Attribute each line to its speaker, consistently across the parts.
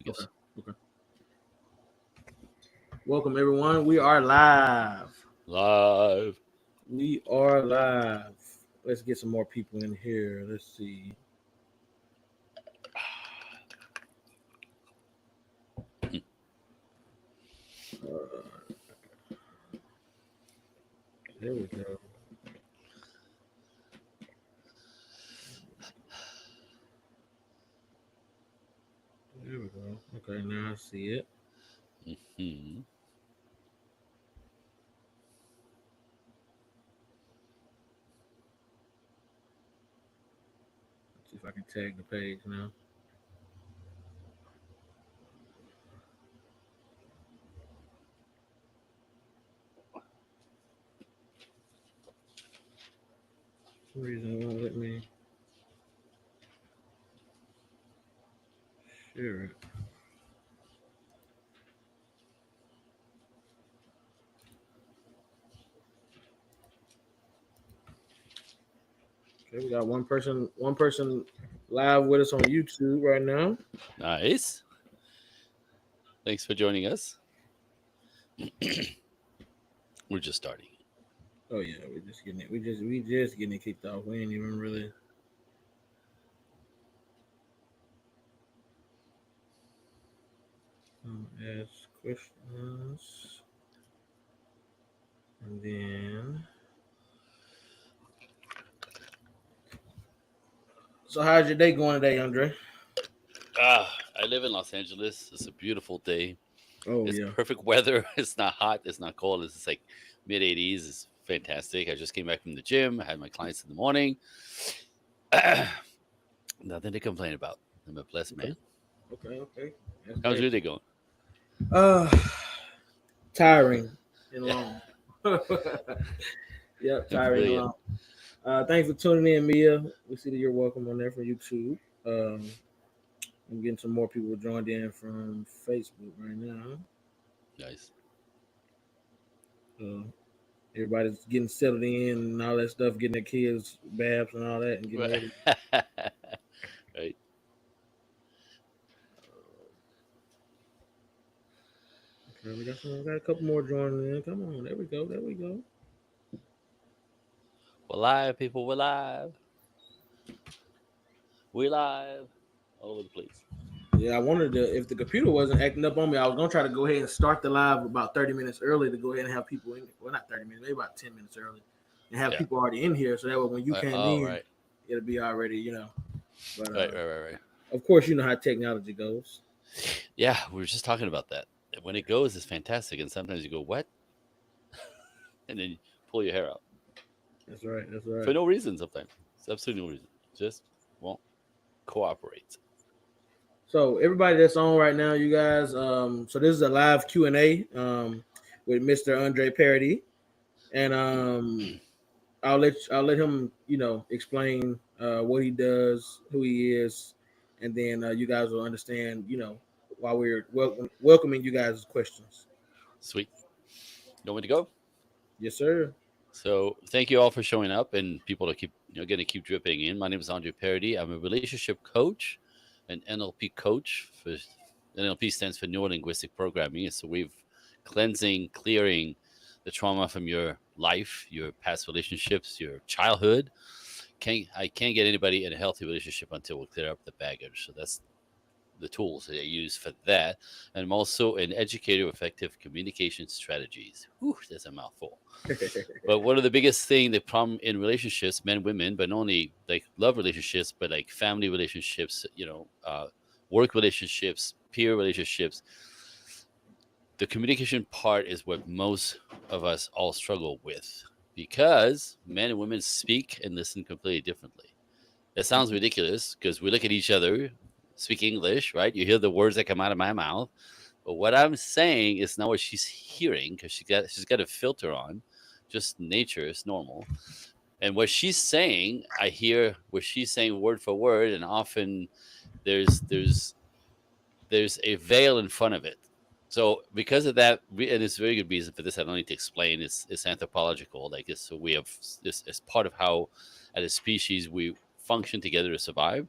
Speaker 1: gifts.
Speaker 2: Okay. Welcome everyone. We are live.
Speaker 1: Live.
Speaker 2: We are live. Let's get some more people in here. Let's see. Uh, there we go. There we go. Okay, now I see it.
Speaker 1: Mm-hmm.
Speaker 2: Let's see if I can tag the page now. For some reason it won't let me share it. Okay, we got one person live with us on YouTube right now.
Speaker 1: Nice. Thanks for joining us. We're just starting.
Speaker 2: Oh yeah, we're just getting it. We just getting it kicked off. We ain't even really. Ask questions, and then. So how's your day going today, Andre?
Speaker 1: I live in Los Angeles. It's a beautiful day.
Speaker 2: Oh
Speaker 1: It's
Speaker 2: yeah.
Speaker 1: perfect weather. It's not hot. It's not cold. It's like mid 80s. It's fantastic. I just came back from the gym. I had my clients in the morning. Nothing to complain about. I'm a blessed
Speaker 2: Okay.
Speaker 1: man.
Speaker 2: Okay. That's
Speaker 1: How's
Speaker 2: great.
Speaker 1: your day going?
Speaker 2: Uh, tiring and long. Yep,
Speaker 1: I
Speaker 2: tiring
Speaker 1: feel
Speaker 2: and
Speaker 1: you.
Speaker 2: long. Thanks for tuning in, Mia. We see that you're welcome on there from YouTube. I'm getting some more people joined in from Facebook right now.
Speaker 1: Nice.
Speaker 2: Uh, Everybody's getting settled in and all that stuff, getting their kids baths and all that, and getting ready.
Speaker 1: Right.
Speaker 2: Okay, we got a couple more joining in. Come on, there we go. There we go.
Speaker 1: We're live, people. We're live. We're live. All over the place.
Speaker 2: Yeah, I wanted to. If the computer wasn't acting up on me, I was gonna try to go ahead and start the live about 30 minutes early to go ahead and have people in. Well, not 30 minutes, maybe about 10 minutes early, and have
Speaker 1: Yeah.
Speaker 2: people already in here, so that way when you came
Speaker 1: Oh,
Speaker 2: in,
Speaker 1: right.
Speaker 2: it'll be already. But
Speaker 1: Right.
Speaker 2: of course, you know how technology goes.
Speaker 1: Yeah, we were just talking about that. When it goes, it's fantastic, and sometimes you go, "What?" and then you pull your hair out
Speaker 2: That's right. That's
Speaker 1: for
Speaker 2: right.
Speaker 1: no reason. Sometimes it's absolutely no reason. Just won't cooperate.
Speaker 2: So everybody that's on right now, you guys. So this is a live Q&A with Mr. Andre Parody, and I'll let him explain what he does, who he is, and then you guys will understand while we're welcoming you guys' questions.
Speaker 1: Sweet. You want me to go?
Speaker 2: Yes, sir.
Speaker 1: So thank you all for showing up and people to keep going to keep dripping in. My name is Andre Parody. I'm a relationship coach, an NLP coach. For NLP stands for Neuro Linguistic Programming. It's a way of cleansing, clearing the trauma from your life, your past relationships, your childhood. I can't get anybody in a healthy relationship until we clear up the baggage. So that's the tools that I use for that. And I'm also an educator of effective communication strategies. Whew, that's a mouthful. But one of the biggest thing, the problem in relationships, men, women, but not only like love relationships, but like family relationships, work relationships, peer relationships. The communication part is what most of us all struggle with because men and women speak and listen completely differently. That sounds ridiculous because we look at each other, speak English, right? You hear the words that come out of my mouth, but what I'm saying is not what she's hearing because she's got a filter on, just nature is normal. And what she's saying, I hear what she's saying word for word, and often there's there's there's a veil in front of it. So because of that, and it's a very good reason for this. I don't need to explain. It's anthropological. Like it's so we have this as part of how, as a species, we function together to survive.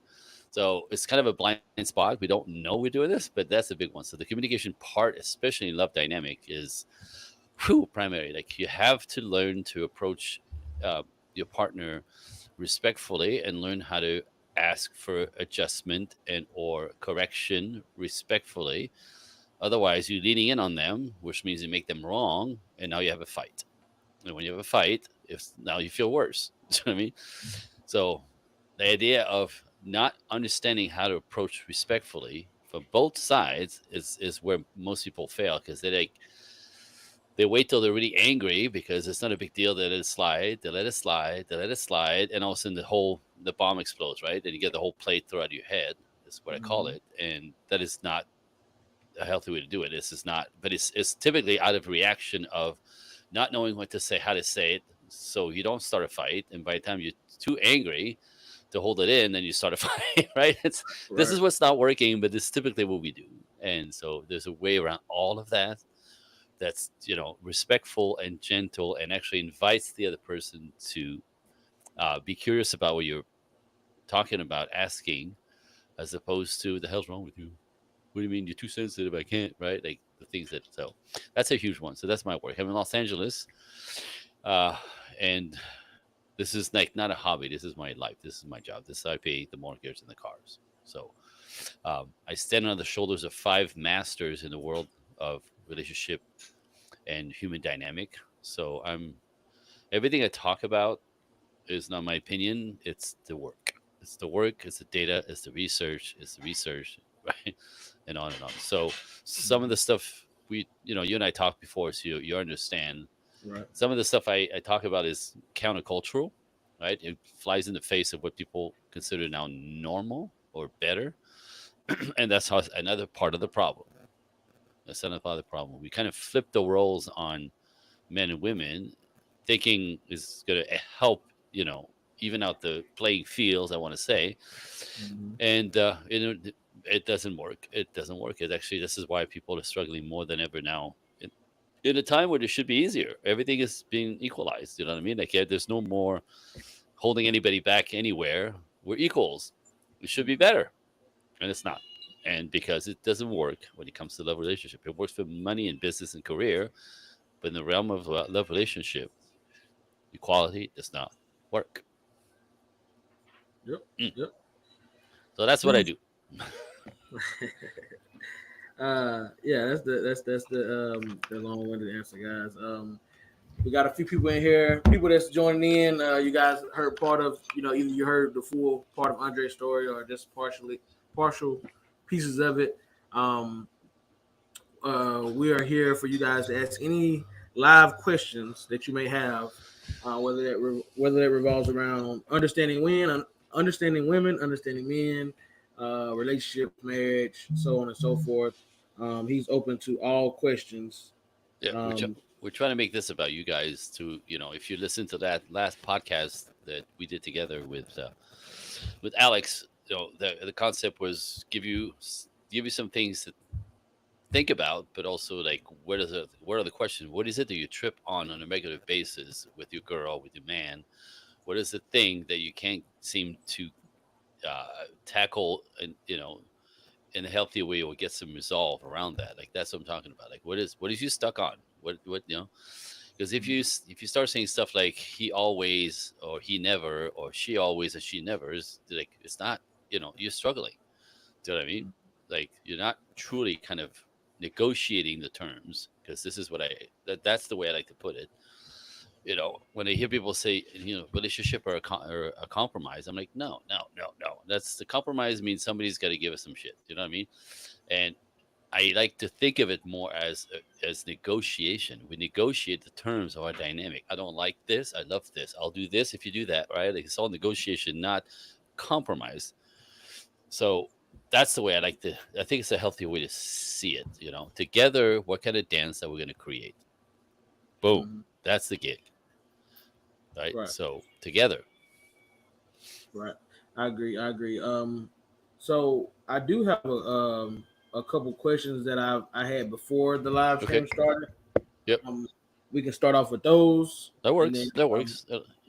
Speaker 1: So it's kind of a blind spot. We don't know we're doing this, but that's a big one. So the communication part, especially in love dynamic, is primary. Like you have to learn to approach uh, your partner respectfully and learn how to ask for adjustment and or correction respectfully. Otherwise, you're leaning in on them, which means you make them wrong, and now you have a fight. And when you have a fight, if now you feel worse. You know what I mean? So the idea of not understanding how to approach respectfully for both sides is where most people fail because they wait till they're really angry because it's not a big deal. They let it slide. They let it slide. They let it slide, and all of a sudden the bomb explodes, right? And you get the whole plate thrown out of your head. That's what I call
Speaker 2: Mhm.
Speaker 1: it, and that is not a healthy way to do it. This is not, but it's typically out of reaction of not knowing what to say, how to say it, so you don't start a fight. And by the time you're too angry to hold it in, then you start a fight, right? This
Speaker 2: Right.
Speaker 1: is what's not working, but this is typically what we do. And so there's a way around all of that that's respectful and gentle and actually invites the other person to be curious about what you're talking about asking as opposed to the hell's wrong with you. What do you mean you're too sensitive? I can't, right? Like the things that, so that's a huge one. So that's my work. I'm in Los Angeles, uh, and this is like not a hobby. This is my life. This is my job. This is how I pay the mortgage and the cars. So I stand on the shoulders of five masters in the world of relationship and human dynamic. So everything I talk about is not my opinion. It's the work. It's the work. It's the data. It's the research. It's the research, right? And on and on. So some of
Speaker 2: Mhm.
Speaker 1: the stuff you and I talked before, so you understand.
Speaker 2: Right.
Speaker 1: Some of the stuff I talk about is countercultural, right? It flies in the face of what people consider now normal or better, and that's how another part of the problem. That's another part of the problem. We kind of flip the roles on men and women, thinking is going to help, even out the playing fields. I want to say,
Speaker 2: Mhm.
Speaker 1: and it doesn't work. It doesn't work. It actually, this is why people are struggling more than ever now. In a time where it should be easier, everything is being equalized. You know what I mean? Like, yeah, there's no more holding anybody back anywhere. We're equals. It should be better, and it's not. And because it doesn't work when it comes to love relationship, it works for money and business and career, but in the realm of love relationship, equality does not work.
Speaker 2: Yep.
Speaker 1: Mm.
Speaker 2: Yep.
Speaker 1: So that's what I do.
Speaker 2: Yeah, that's the long-winded answer, guys. We got a few people in here, people that's joining in. You guys heard part of, either you heard the full part of Andre's story or just partial pieces of it. Um, we are here for you guys to ask any live questions that you may have, whether it revolves around understanding women, understanding men, relationships, marriage, so on and so forth. He's open to all questions.
Speaker 1: Yeah,
Speaker 2: Um,
Speaker 1: we're trying to make this about you guys. To if you listen to that last podcast that we did together with Alex, the concept was give you some things to think about, but also like what are the questions? What is it that you trip on a regular basis with your girl, with your man? What is the thing that you can't seem to tackle, and in a healthy way, or get some resolve around that? Like that's what I'm talking about. Like what is you stuck on? What. Because if you start saying stuff like he always or he never or she always or she never, is like it's not, you're struggling. Do you know what I mean? Like you're not truly kind of negotiating the terms, because this is that's the way I like to put it. When I hear people say, relationship or a compromise, I'm like, no, no, no, no. That's the compromise means somebody's got to give us some shit. You know what I mean? And I like to think of it more as negotiation. We negotiate the terms of our dynamic. I don't like this. I love this. I'll do this if you do that. Right? Like it's all negotiation, not compromise. So that's the way I like to. I think it's a healthier way to see it. Together, what kind of dance are we going to create? Boom.
Speaker 2: mhm.
Speaker 1: That's the gig, right?
Speaker 2: Right,
Speaker 1: So together.
Speaker 2: right. I agree. I agree. So I do have a couple questions that I had before the live
Speaker 1: Okay.
Speaker 2: stream started.
Speaker 1: Yep.
Speaker 2: Um, we can start off with those,
Speaker 1: That
Speaker 2: and then
Speaker 1: works. That
Speaker 2: um,
Speaker 1: works.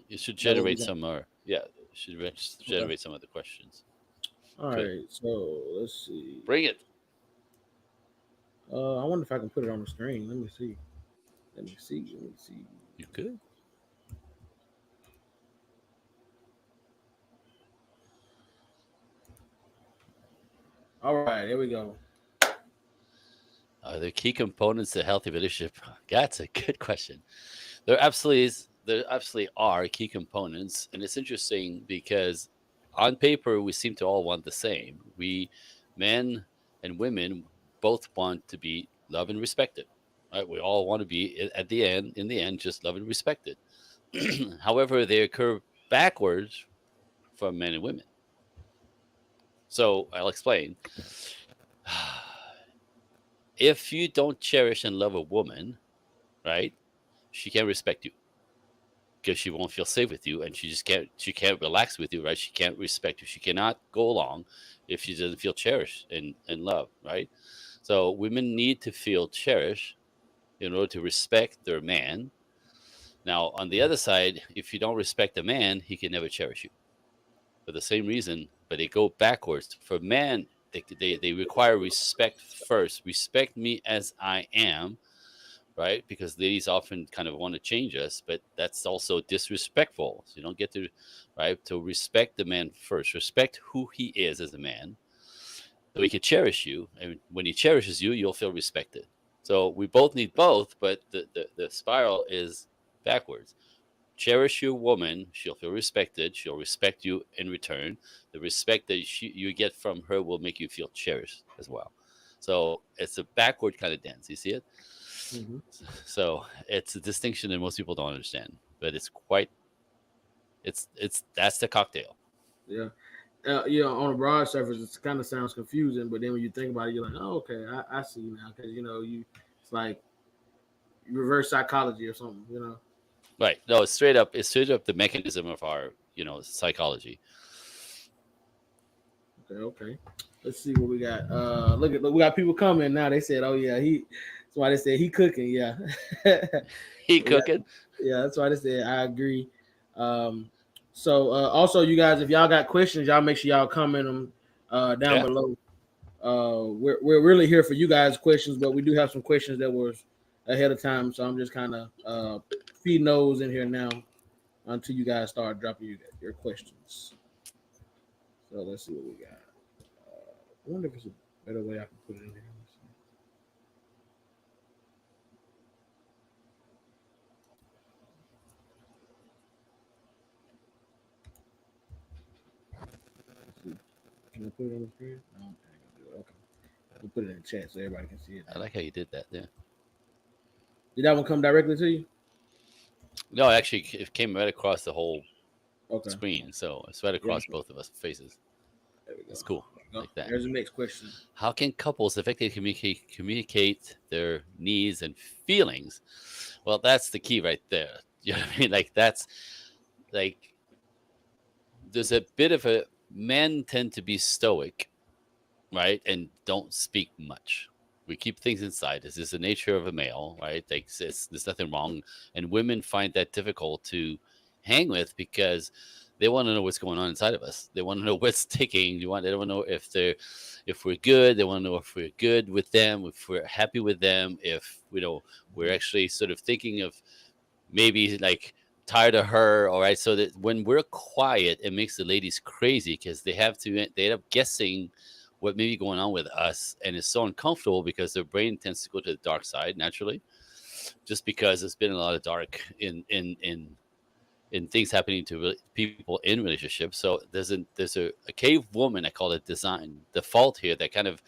Speaker 1: It should
Speaker 2: that what we
Speaker 1: generate
Speaker 2: got.
Speaker 1: some. Yeah. It should
Speaker 2: Okay.
Speaker 1: generate some of the questions.
Speaker 2: All
Speaker 1: Good.
Speaker 2: right, so let's see.
Speaker 1: Bring it.
Speaker 2: I wonder if I can put it on the screen. Let me see. Let me see. Let me see.
Speaker 1: You good?
Speaker 2: All right, there we go.
Speaker 1: Are there key components to a healthy relationship? That's a good question. There absolutely are key components, and it's interesting because on paper we seem to all want the same. We, men and women, both want to be loved and respected. Right? We all want to be at the end, in the end, just loved and respected. However, they occur backwards for men and women. So I'll explain. If you don't cherish and love a woman, right, she can't respect you because she won't feel safe with you, and she can't relax with you, right? She can't respect you. She cannot go along if she doesn't feel cherished and loved, right? So women need to feel cherished in order to respect their man. Now, on the other side, if you don't respect a man, he can never cherish you for the same reason, but they go backwards. For men, they require respect first. Respect me as I am, right? Because ladies often kind of want to change us, but that's also disrespectful. So you don't get to, right, to respect the man first. Respect who he is as a man, so he can cherish you. And when he cherishes you, you'll feel respected. So we both need both, but the spiral is backwards. Cherish your woman, she'll feel respected, she'll respect you in return. The respect that you get from her will make you feel cherished as well. So it's a backward kind of dance. You see it?
Speaker 2: Hmm.
Speaker 1: So it's a distinction that most people don't understand, but it's quite it's that's the cocktail.
Speaker 2: Yeah. On a broad surface, it kind of sounds confusing, but then when you think about it, you're like, oh, okay, I see now. Because it's like reverse psychology or something.
Speaker 1: Right. No, it's straight up the mechanism of our, psychology.
Speaker 2: Okay, okay. Let's see what we got. Look, we got people coming now. They said, oh yeah, That's why they said he cooking. Yeah,
Speaker 1: He
Speaker 2: we got.
Speaker 1: cooking?
Speaker 2: Yeah, that's why they said I agree. Um, so also, you guys, if y'all got questions, y'all make sure y'all comment them down
Speaker 1: Yeah.
Speaker 2: below. We're really here for you guys' questions, but we do have some questions that was ahead of time, so I'm just kind of feeding those in here now until you guys start dropping your questions. So let's see what we got. I wonder if it's a better way I can put it in here. Let's see. Can I put it on the screen? No, I ain't gonna do it. Okay. We'll put it in the chat so everybody can see it
Speaker 1: I
Speaker 2: now.
Speaker 1: like how you did that. Yeah.
Speaker 2: Did that one come directly to you?
Speaker 1: No, actually, it came right across the whole
Speaker 2: Okay.
Speaker 1: screen, so it's right
Speaker 2: Yeah.
Speaker 1: across both of us faces.
Speaker 2: There we go.
Speaker 1: That's cool.
Speaker 2: There we go.
Speaker 1: Like that.
Speaker 2: There's the next question.
Speaker 1: How can couples effectively communicate their needs and feelings? Well, that's the key right there. You know what I mean? Like that's like there's a bit of a men tend to be stoic, right, and don't speak much. We keep things inside. This is the nature of a male, right? Like there's nothing wrong, and women find that difficult to hang with because they want to know what's going on inside of us. They want to know what's ticking. They want to know if we're good. They want to know if we're good with them, if we're happy with them, if we're actually sort of thinking of maybe like tired of her. All right, so that when we're quiet, it makes the ladies crazy because they end up guessing what may be going on with us, and it's so uncomfortable because their brain tends to go to the dark side naturally, just because there's been a lot of dark in things happening to people in relationships. So there's a cave woman, I call it design default here, that kind of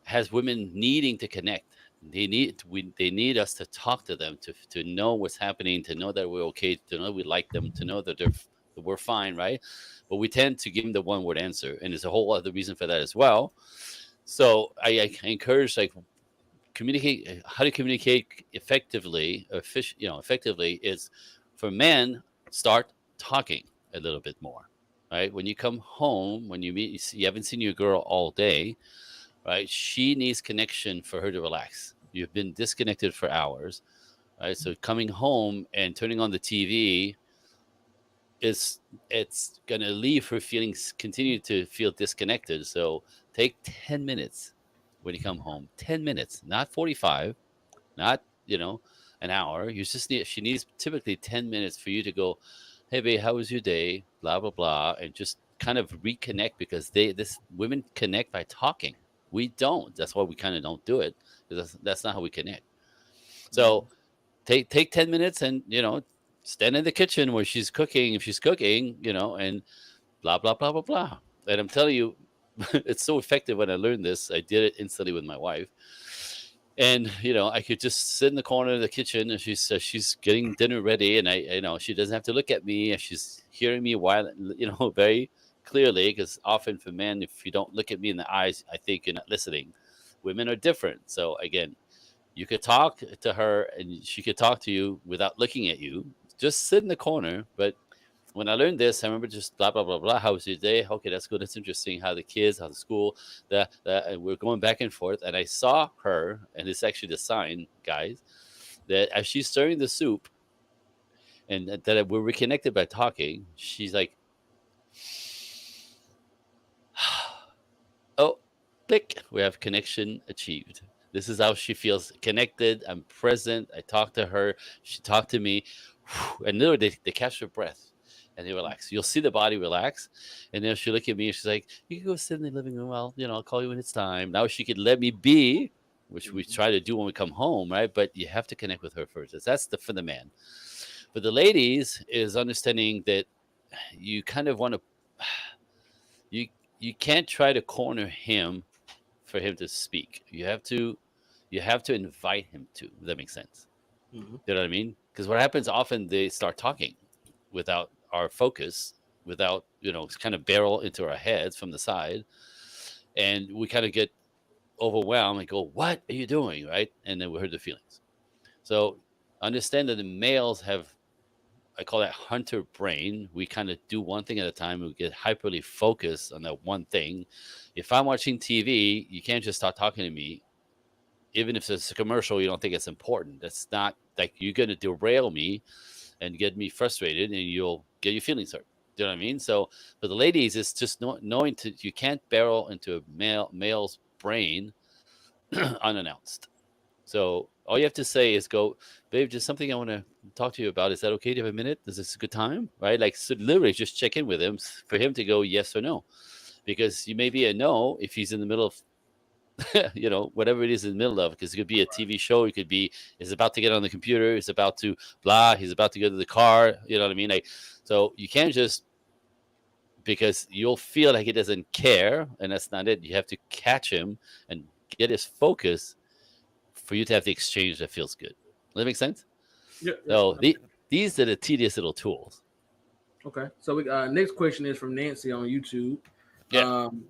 Speaker 1: has women needing to connect. They need us to talk to them, to know what's happening, to know that we're okay, to know we like them, to know that that we're fine, right? But we tend to give them the one word answer, and there's a whole other reason for that as well. So I encourage, like, communicate. How to communicate effectively, effectively is for men, start talking a little bit more, right? When you come home, when you haven't seen your girl all day, right? She needs connection for her to relax. You've been disconnected for hours, right? So coming home and turning on the TV it's it's gonna leave her feelings continue to feel disconnected. So take 10 minutes when you come home. 10 minutes, not 45, not an hour. You just need She needs typically 10 minutes for you to go, hey babe, how was your day? Blah blah blah, and just kind of reconnect, because this women connect by talking. We don't. That's why we kind of don't do it, because that's not how we connect.
Speaker 2: Mhm.
Speaker 1: So take 10 minutes and stand in the kitchen where she's cooking, if she's cooking, and blah blah blah blah blah. And I'm telling you, it's so effective. When I learned this, I did it instantly with my wife. And I could just sit in the corner of the kitchen, and she's getting dinner ready, and she doesn't have to look at me, and she's hearing me while very clearly, because often for men, if you don't look at me in the eyes, I think you're not listening. Women are different. So again, you could talk to her and she could talk to you without looking at you. Just sit in the corner. But when I learned this, I remember just blah blah blah blah. How was your day? Okay, that's good. That's interesting. How the kids? How the school? And we're going back and forth. And I saw her, and it's actually the sign, guys, that as she's stirring the soup, and that we're reconnected by talking, she's like, oh, click. We have connection achieved. This is how she feels connected. I'm present. I talked to her. She talked to me. And literally, they catch their breath and they relax. You'll see the body relax. And then she'll look at me and she's like, you can go sit in the living room. I'll call you when it's time. Now she could let me be, which we
Speaker 2: Mhm.
Speaker 1: try to do when we come home, right? But you have to connect with her first. That's for the man. For the ladies, is understanding that you kind of want to, you, you can't try to corner him for him to speak. You have to invite him to. If that makes sense.
Speaker 2: Mhm.
Speaker 1: You know what I mean? Because what happens often, they start talking without our focus, without kind of barrel into our heads from the side, and we kind of get overwhelmed and go, "What are you doing?" Right? And then we hurt the feelings. So understand that the males have, I call that hunter brain. We kind of do one thing at a time. We get hyperly focused on that one thing. If I'm watching TV, you can't just start talking to me even if it's a commercial, you don't think it's important. That's not like you're going to derail me and get me frustrated, and you'll get your feelings hurt. Do you know what I mean? So for the ladies, it's just knowing you can't barrel into a male's brain unannounced. So all you have to say is go, babe, just something I want to talk to you about. Is that okay? Do you have a minute? Is this a good time? Right? Like, so literally just check in with him for him to go yes or no. Because you may be a no if he's in the middle of whatever it is in the middle of, because it could be a TV show, it could be he's about to get on the computer, he's about to blah, he's about to go to the car, you know what I mean? Like, so you can't just, because you'll feel like he doesn't care, and that's not it. You have to catch him and get his focus for you to have the exchange that feels good. Does that make sense?
Speaker 2: Yep. Yep.
Speaker 1: So these are the tedious little tools.
Speaker 2: Okay. So we next question is from Nancy on YouTube.
Speaker 1: Yeah.
Speaker 2: Um,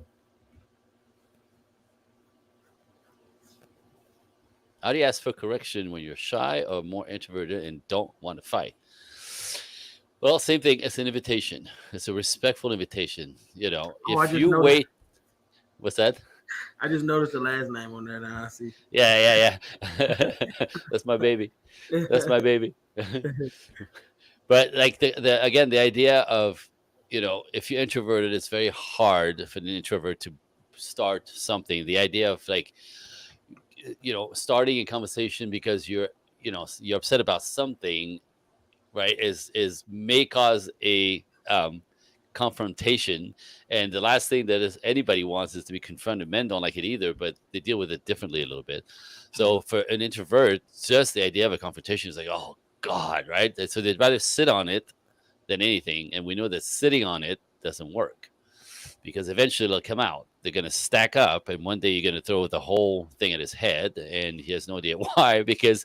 Speaker 1: How do you ask for correction when you're shy or more introverted and don't want to fight? Well, same thing. It's an invitation. It's a respectful invitation.
Speaker 2: I
Speaker 1: If
Speaker 2: just
Speaker 1: you
Speaker 2: noticed.
Speaker 1: wait, what's that?
Speaker 2: I just noticed the last name on there. Now I see.
Speaker 1: Yeah, yeah, yeah. That's my baby. That's my baby. But like the again, the idea of, if you're introverted, it's very hard for an introvert to start something. The idea of like, starting a conversation because you're upset about something, right, is may cause a confrontation. And the last thing that is anybody wants is to be confronted. Men don't like it either, but they deal with it differently a little bit. So
Speaker 2: Mhm.
Speaker 1: for an introvert, just the idea of a confrontation is like, oh god, right? And so they'd rather sit on it than anything, and we know that sitting on it doesn't work, because eventually it'll come out. They're going to stack up, and one day you're going to throw the whole thing at his head, and he has no idea why, because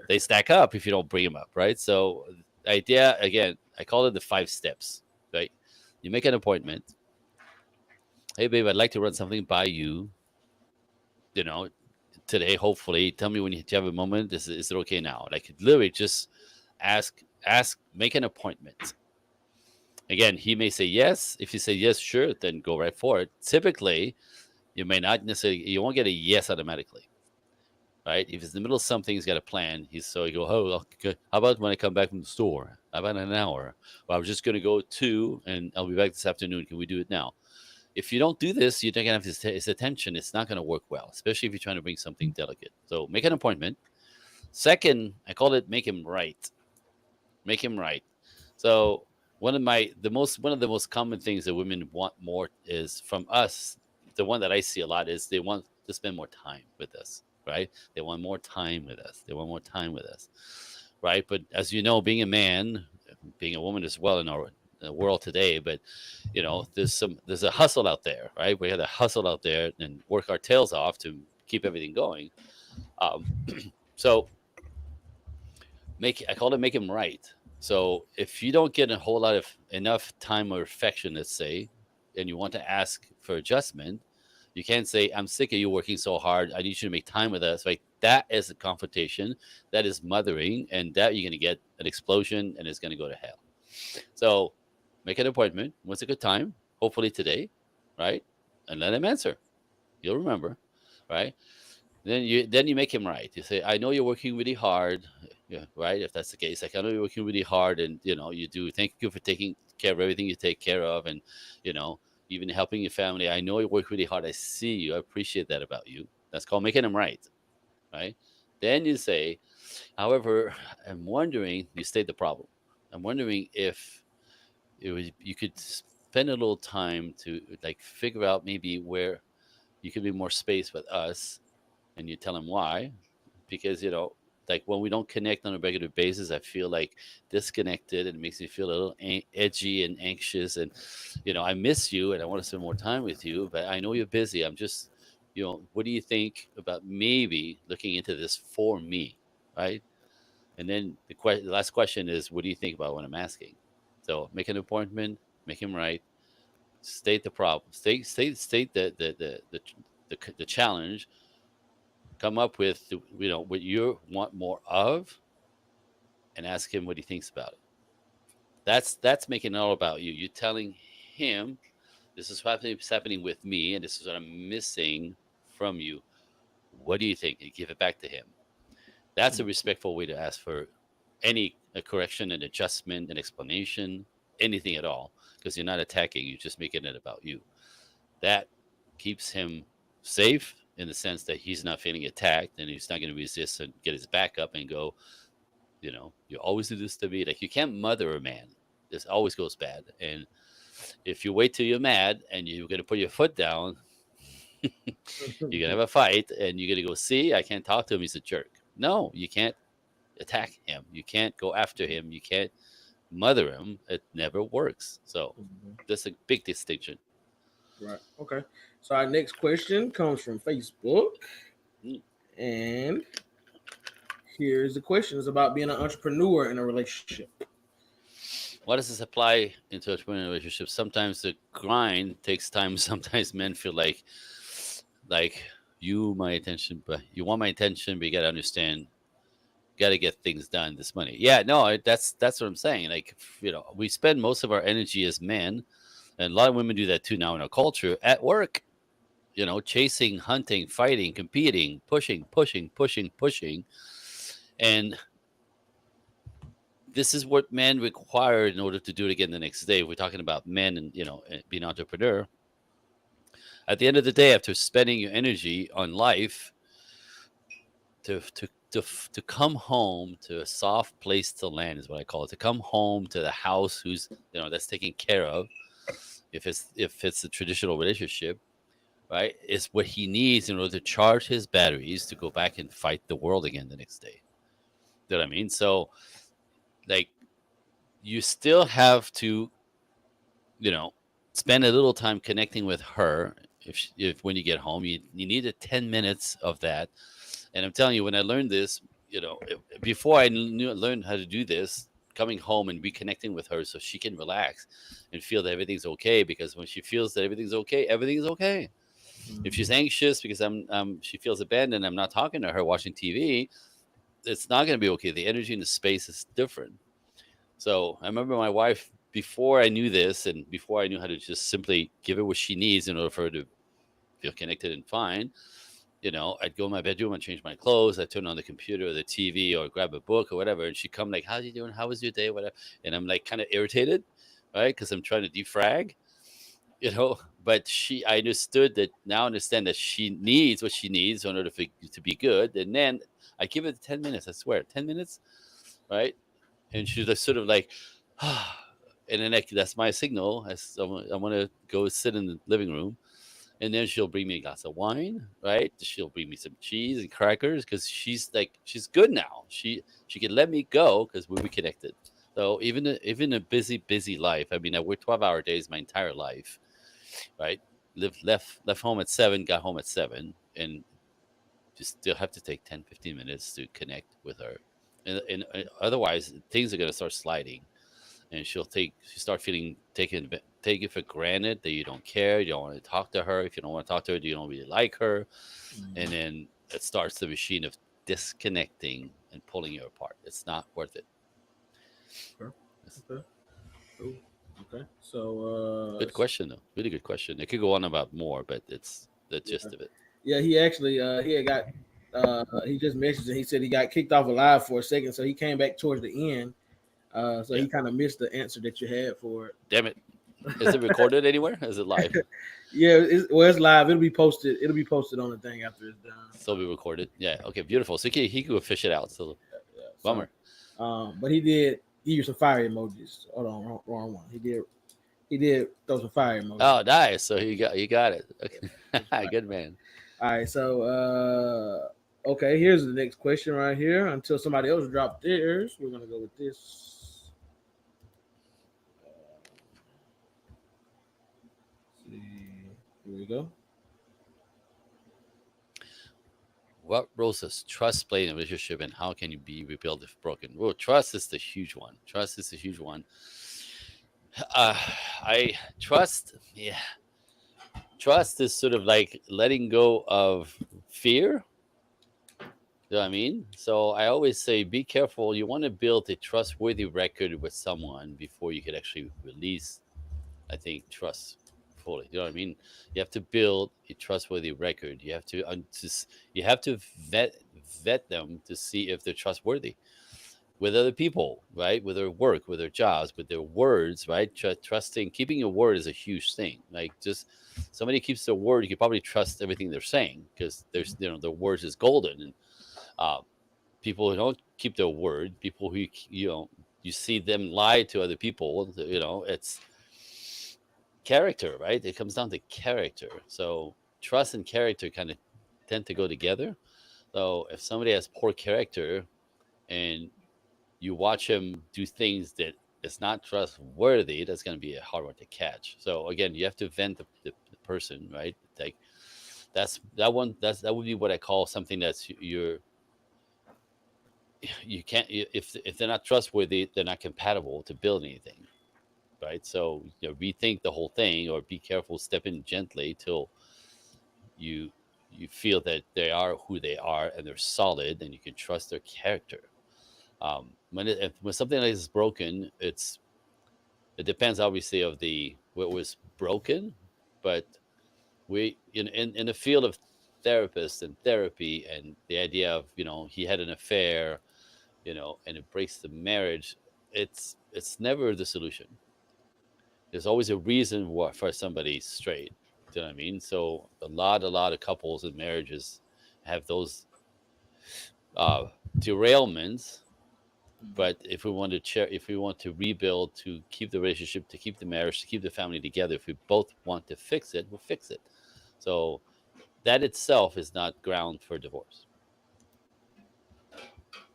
Speaker 1: they stack up if you don't bring them up, right? So the idea, again, I call it the 5 steps, right? You make an appointment. Hey, babe, I'd like to run something by you, you know, today, hopefully. Tell me when you have a moment. Is it okay now? Like, literally just make an appointment. Again, he may say yes. If you say yes, sure, then go right for it. Typically, you may not necessarily, you won't get a yes automatically. right? If it's in the middle of something, he's got a plan. He's so you go, oh, okay. How about when I come back from the store? How about in an hour? Well, I was just going to go to, and I'll be back this afternoon. Can we do it now? If you don't do this, you're not going to have his attention. It's not going to work well, especially if you're trying to bring something delicate. So make an appointment. Second, I call it make him right. Make him right. So one of the most common things that women want more is from us. The one that I see a lot is they want to spend more time with us, right? They want more time with us. They want more time with us, right? But as you know, being a man, being a woman as well in our world today, but there's a hustle out there, right? We have to hustle out there and work our tails off to keep everything going. Um, so I call it make him right. So if you don't get a whole lot of enough time or affection, let's say, and you want to ask for adjustment, you can't say, I'm sick of you working so hard. I need you to make time with us. Like that is a confrontation. That is mothering, and that you're gonna get an explosion and it's gonna go to hell. So make an appointment. When's a good time? Hopefully today, right? And let him answer. You'll remember, right? Then you make him right. You say, I know you're working really hard, yeah, right? If that's the case, like I know you're working really hard, and you do. Thank you for taking care of everything you take care of, and you know even helping your family. I know you work really hard. I see you. I appreciate that about you. That's called making him right, right? Then you say, however, I'm wondering. You state the problem. I'm wondering if you could spend a little time to like figure out maybe where you could be more space with us, and you tell him why, because like when we don't connect on a regular basis, I feel like disconnected, and it makes me feel a little edgy and anxious, and I miss you and I want to spend more time with you, but I know you're busy. I'm just, what do you think about maybe looking into this for me, right? And then the last question is, what do you think about what I'm asking? So make an appointment, make him right, state the problem, state the challenge, come up with what you want more of, and ask him what he thinks about it. That's making it all about you. You're telling him, this is what's happening with me, and this is what I'm missing from you. What do you think? And give it back to him. That's a respectful way to ask for any a correction, an adjustment, an explanation, anything at all, because you're not attacking. You're just making it about you. That keeps him safe in the sense that he's not feeling attacked, and he's not going to resist and get his back up and go, you always do this to me. Like you can't mother a man. This always goes bad. And if you wait till you're mad and you're going to put your foot down, you're going to have a fight, and you're going to go, see, I can't talk to him. He's a jerk. No, you can't attack him. You can't go after him. You can't mother him. It never works. So that's a big distinction.
Speaker 2: Right. Okay. So our next question comes from Facebook,
Speaker 1: Mm.
Speaker 2: and here's the question: It's about being an entrepreneur in a relationship.
Speaker 1: Why does this apply into entrepreneurial relationships? Sometimes the grind takes time. Sometimes men feel like my attention, but you want my attention, but you got to understand, got to get things done. This money, yeah, no, that's what I'm saying. Like we spend most of our energy as men, and a lot of women do that too now in our culture at work. Chasing, hunting, fighting, competing, pushing, pushing, pushing, pushing, and this is what men require in order to do it again the next day. If we're talking about men and being an entrepreneur. At the end of the day, after spending your energy on life, to come home to a soft place to land is what I call it. To come home to the house who's that's taken care of. If it's a traditional relationship, right, is what he needs in order to charge his batteries to go back and fight the world again the next day. You know what I mean? So, like, you still have to, spend a little time connecting with her. If when you get home, you need 10 minutes of that. And I'm telling you, when I learned this, before I learned how to do this, coming home and reconnecting with her so she can relax and feel that everything's okay. Because when she feels that everything's okay, everything's okay. If she's anxious because she feels abandoned, I'm not talking to her, watching TV, it's not going to be okay. The energy in the space is different. So I remember my wife, before I knew this, and before I knew how to just simply give her what she needs in order for her to feel connected and fine, I'd go in my bedroom and change my clothes. I'd turn on the computer or the TV or grab a book or whatever. And she'd come like, how you doing? How was your day? Whatever. And I'm like kind of irritated, right? Because I'm trying to defrag, but I understood that now, understand that she needs what she needs in order to be good. And then I give it 10 minutes, I swear, 10 minutes, right? And she's just sort of like, and then that's my signal. I want to go sit in the living room, and then she'll bring me a glass of wine, right? She'll bring me some cheese and crackers because she's good now. She can let me go because we're reconnected. So even a busy life. I mean, I worked 12-hour days my entire life, right? Left home at 7, got home at 7, and you still have to take 10-15 minutes to connect with her, and otherwise things are gonna start sliding, and she start feeling take it for granted that you don't care, you don't want to talk to her. If you don't want to talk to her, you don't really like her, and
Speaker 2: Mm-hmm.
Speaker 1: then it starts the machine of disconnecting and pulling you apart. It's not worth it.
Speaker 2: Okay.
Speaker 1: It's
Speaker 2: Okay. Cool. Okay. So
Speaker 1: good question though, really good question. It could go on about more, but it's the
Speaker 2: yeah.
Speaker 1: gist of it.
Speaker 2: Yeah, he actually he had got he just messaged and he said he got kicked off a live for a second, so he came back towards the end. So
Speaker 1: Yeah,
Speaker 2: he kind of missed the answer that you had for
Speaker 1: damn it. Is
Speaker 2: it.
Speaker 1: it recorded anywhere? Is it live?
Speaker 2: Yeah, it's live. It'll be posted. It'll be posted on the thing after it's done.
Speaker 1: So we recorded. Yeah. Okay. Beautiful. So he could fish it out. So
Speaker 2: Yeah. So,
Speaker 1: bummer.
Speaker 2: but he did give you some fire emojis. Hold on, wrong one. He did throw some fire emojis.
Speaker 1: Oh, nice. So you got it.
Speaker 2: Those
Speaker 1: Okay.
Speaker 2: fire.
Speaker 1: Good man.
Speaker 2: All right. So okay. Here's the next question right here. Until somebody else dropped theirs, we're gonna go with this. See. Here we go.
Speaker 1: What roles does trust play in a relationship, and how can you be rebuilt if broken? Well, trust is the huge one. Trust is the huge one. Uh, I trust. Yeah, trust is sort of like letting go of fear. You know what I mean? So I always say, be careful. You want to build a trustworthy record with someone before you could actually release, I think, trust fully. You know what I mean? You have to build a trustworthy record. You have to you have to vet them to see if they're trustworthy with other people, right? With their work, with their jobs, with their words, right? Trusting, keeping your word is a huge thing. Like just somebody keeps their word, you can probably trust everything they're saying because there's their words is golden. And uh, people who don't keep their word, people who you see them lie to other people, it's character, right? It comes down to character. So trust and character kind of tend to go together. So if somebody has poor character and you watch him do things that is not trustworthy, that's going to be a hard one to catch. So again, you have to vent the person, right? Like that would be what I call something that's you can't, if they're not trustworthy, they're not compatible to build anything, right? So rethink the whole thing, or be careful, step in gently till you you feel that they are who they are and they're solid and you can trust their character. When something like this is broken, it depends obviously of the what was broken, but we in the field of therapists and therapy, and the idea of he had an affair, and it breaks the marriage, it's never the solution. There's always a reason for somebody straight. Do you know what I mean? So a lot of couples and marriages have those uh, derailments. But if we want to rebuild, to keep the relationship, to keep the marriage, to keep the family together, if we both want to fix it, we'll fix it. So that itself is not ground for divorce.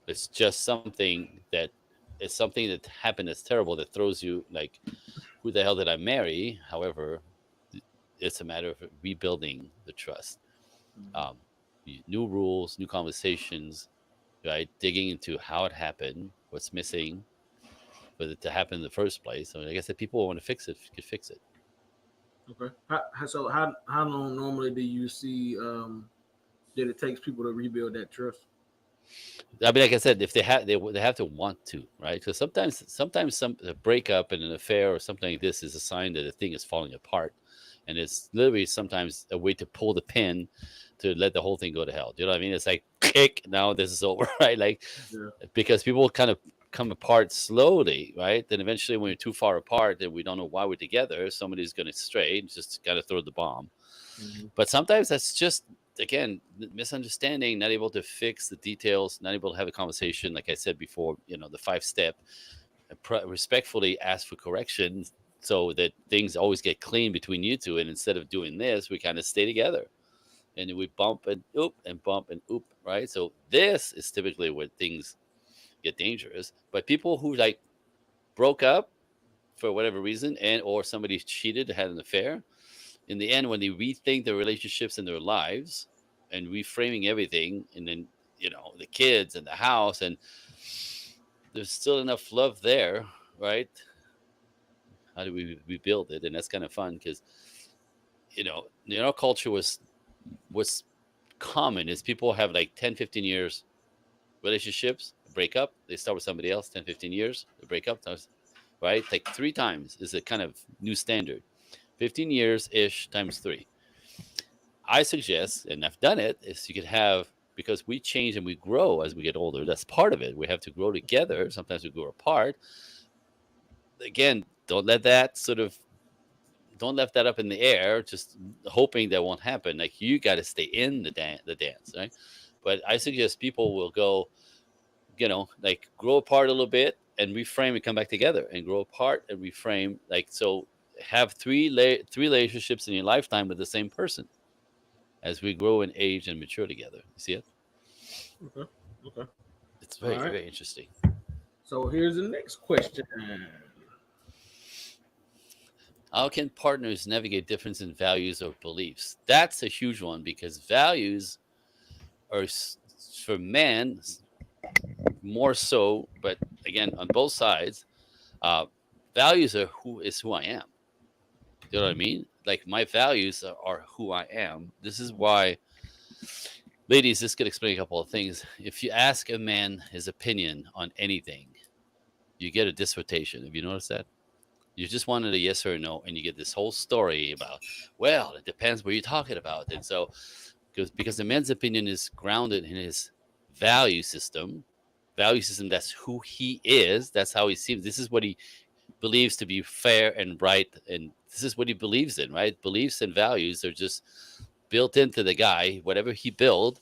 Speaker 1: It's just something that happened that's terrible, that throws you like, who the hell did I marry? However, it's a matter of rebuilding the trust. Um, New rules, new conversations, right? Digging into how it happened, what's missing for it to happen in the first place. So like I said, people want to fix it, could fix it.
Speaker 2: Okay. How long normally do you see that it takes people to rebuild that trust?
Speaker 1: I mean, like I said, if they have to want to, right? Because sometimes some a breakup and an affair or something like this is a sign that a thing is falling apart. and it's literally sometimes a way to pull the pin to let the whole thing go to hell. Do you know what I mean? It's like kick, now this is over, right? Like,
Speaker 2: Yeah.
Speaker 1: because people kind of come apart slowly, right? Then eventually, when you're too far apart and we don't know why we're together, somebody's going to stray and just kind of throw the bomb.
Speaker 2: Mm-hmm.
Speaker 1: But sometimes that's just, again, misunderstanding, not able to fix the details, not able to have a conversation. Like I said before, the 5 step, respectfully ask for correction so that things always get clean between you two. And instead of doing this, we kind of stay together and we bump and oop and bump and oop, right? So this is typically where things get dangerous. But people who like broke up for whatever reason, and or somebody cheated, had an affair, in the end, when they rethink their relationships and their lives and reframing everything, and then the kids and the house, and there's still enough love there, right? How do we rebuild it? And that's kind of fun because in our culture, what's common is people have like 10, 15 years relationships, break up, they start with somebody else, 10, 15 years, they break up, right? Like 3 times is a kind of new standard. 15 years ish times 3. I suggest, and I've done it, is you could have, because we change and we grow as we get older. That's part of it. We have to grow together. Sometimes we grow apart. Again, don't let that up in the air, just hoping that won't happen. Like, you got to stay in the dance, right? But I suggest people will go, like, grow apart a little bit and reframe and come back together, and grow apart and reframe. Like, so have three relationships in your lifetime with the same person as we grow in age and mature together. You see it?
Speaker 2: Okay. Okay.
Speaker 1: It's
Speaker 2: All
Speaker 1: very,
Speaker 2: right.
Speaker 1: very interesting.
Speaker 2: So here's the next question.
Speaker 1: How can partners navigate difference in values or beliefs? That's a huge one, because values are, for men, more so, but again, on both sides, uh, values are who I am. You know what I mean? Like, my values are who I am. This is why, ladies, this could explain a couple of things. If you ask a man his opinion on anything, you get a dissertation. Have you noticed that? You just wanted a yes or a no, and you get this whole story about, well, it depends what you're talking about. And so, because the man's opinion is grounded in his value system, that's who he is, that's how he seems, this is what he believes to be fair and right, and this is what he believes in, right? Beliefs and values are just built into the guy, whatever he build,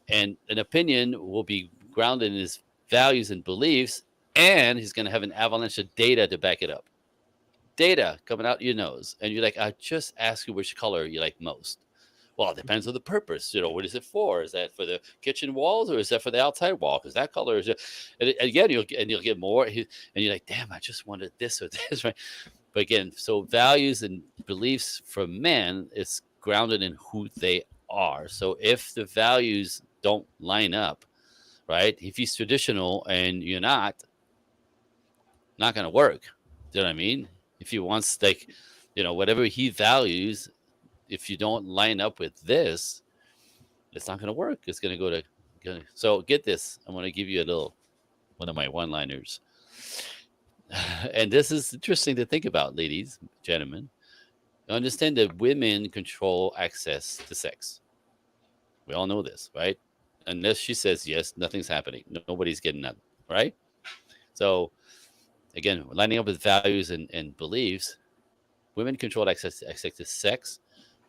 Speaker 1: and an opinion will be grounded in his values and beliefs, and he's going to have an avalanche of data to back it up. Data coming out your nose, and you're like, I just ask you which color you like most. Well, it depends on the purpose. What is it for? Is that for the kitchen walls, or is that for the outside wall? Because that color is, and again, you'll get more, and you're like, damn, I just wanted this or this, right? But again, so values and beliefs for men is grounded in who they are. So if the values don't line up, right? If he's traditional and you're not going to work. Do you know what I mean? If he wants, like, whatever he values, if you don't line up with this, it's not going to work. It's going to go to. So get this. I'm going to give you a little one of my one-liners, and this is interesting to think about, ladies, gentlemen. Understand that women control access to sex. We all know this, right? Unless she says yes, nothing's happening. Nobody's getting that, right? So again, lining up with values and beliefs, women control access to sex.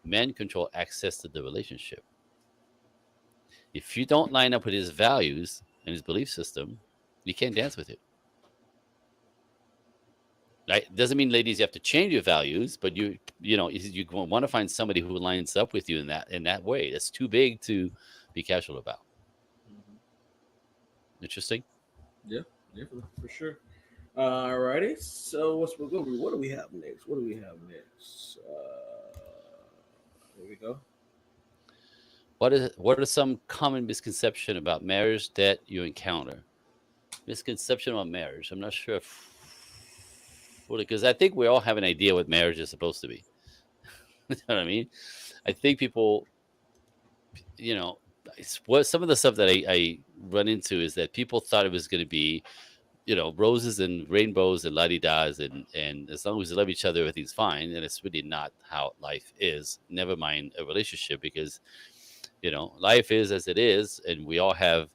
Speaker 1: Men control access to the relationship. If you don't line up with his values and his belief system, you can't dance with it. Right? Doesn't mean, ladies, you have to change your values, but you want to find somebody who lines up with you in that way. That's too big to be casual about.
Speaker 2: Mhm.
Speaker 1: Interesting.
Speaker 2: Yeah, definitely for sure. Alrighty. So what do we have next? What do we have next? Here we go.
Speaker 1: What are some common misconception about marriage that you encounter? Misconception about marriage. I'm not sure if, because I think we all have an idea what marriage is supposed to be. You know what I mean? I think people, you know, what some of the stuff that I run into is that people thought it was going to be roses and rainbows and la-di-das, and as long as you love each other, everything's fine. And it's really not how life is. Never mind a relationship, because life is as it is, and we all have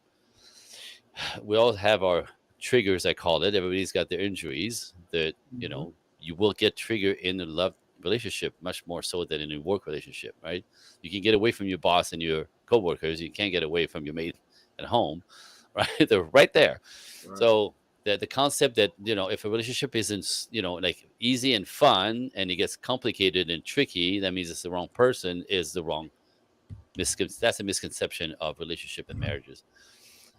Speaker 1: our triggers, I call it. Everybody's got their injuries that
Speaker 2: Mm-hmm.
Speaker 1: you will get triggered in a love relationship much more so than in a work relationship, right? You can get away from your boss and your coworkers. You can't get away from your mate at home, right? They're right there.
Speaker 2: Right.
Speaker 1: So the concept that if a relationship isn't like easy and fun, and it gets complicated and tricky, that means it's the wrong person. Is the wrong that's a misconception of relationship and marriages.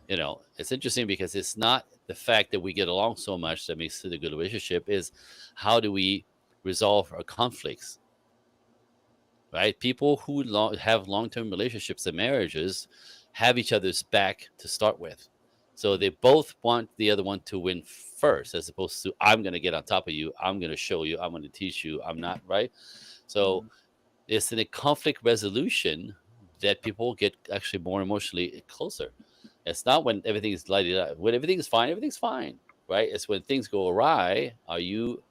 Speaker 1: It's interesting because it's not the fact that we get along so much that makes it a good relationship. Is how do we resolve our conflicts, right? People who have long-term relationships and marriages have each other's back to start with, so they both want the other one to win first, as opposed to I'm going to get on top of you, I'm going to show you, I'm going to teach you, I'm not right. So
Speaker 2: Mhm.
Speaker 1: it's in a conflict resolution that people get actually more emotionally closer. It's not when everything is lighted up. When everything is fine, everything's fine, right? It's when things go awry. Are you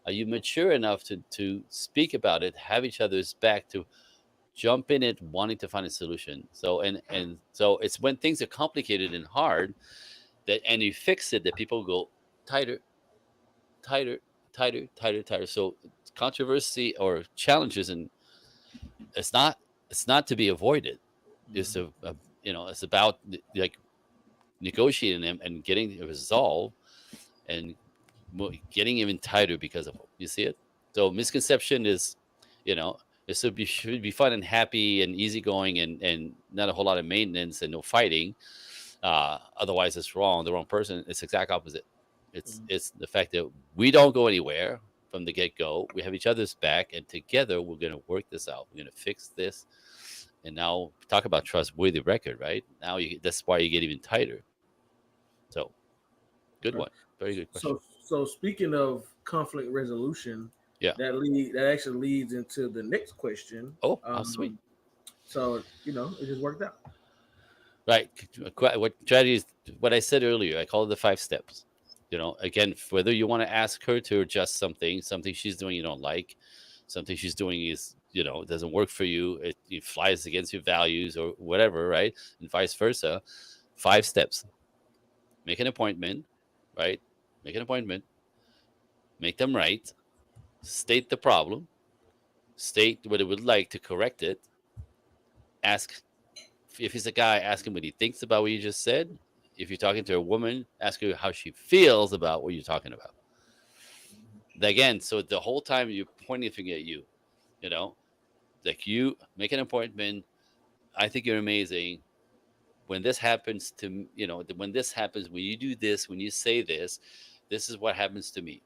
Speaker 1: mature enough to speak about it, have each other's back, to jump in it, wanting to find a solution? So so it's when things are complicated and hard, and you fix it, that people go tighter, tighter, tighter, tighter, tighter. So controversy or challenges, and it's not it's not to be avoided. It's
Speaker 2: Mhm.
Speaker 1: it's about like negotiating them and getting a resolve, and getting even tighter because of it. You see it? So misconception is, you know, should be fun and happy and easygoing, and not a whole lot of maintenance and no fighting. Otherwise, it's wrong. The wrong person. It's the exact opposite. It's
Speaker 2: Mhm.
Speaker 1: it's the fact that we don't go anywhere from the get go. We have each other's back, and together we're going to work this out. We're going to fix this. And now talk about trustworthy record, right? Now that's why you get even tighter. So good
Speaker 2: Okay.
Speaker 1: one. Very good question.
Speaker 2: So speaking of conflict resolution,
Speaker 1: Yeah.
Speaker 2: that actually leads into the next question.
Speaker 1: Oh, how sweet.
Speaker 2: Um, so it just worked out.
Speaker 1: Right. What strategy is what I said earlier. I call it the 5 steps. Again, whether you want to ask her to adjust something she's doing you don't like, something she's doing is, doesn't work for you, it flies against your values or whatever, right? And vice versa. 5 steps. Make an appointment, right? Make an appointment, make them right, state the problem, state what it would like to correct it, ask. If he's a guy, ask him what he thinks about what you just said. If you're talking to a woman, ask her how she feels about what you're talking about. Again, so the whole time you're pointing a finger at you, you know, like you make an appointment. I think you're amazing. When this happens when this happens, when you do this, when you say this is what happens to me.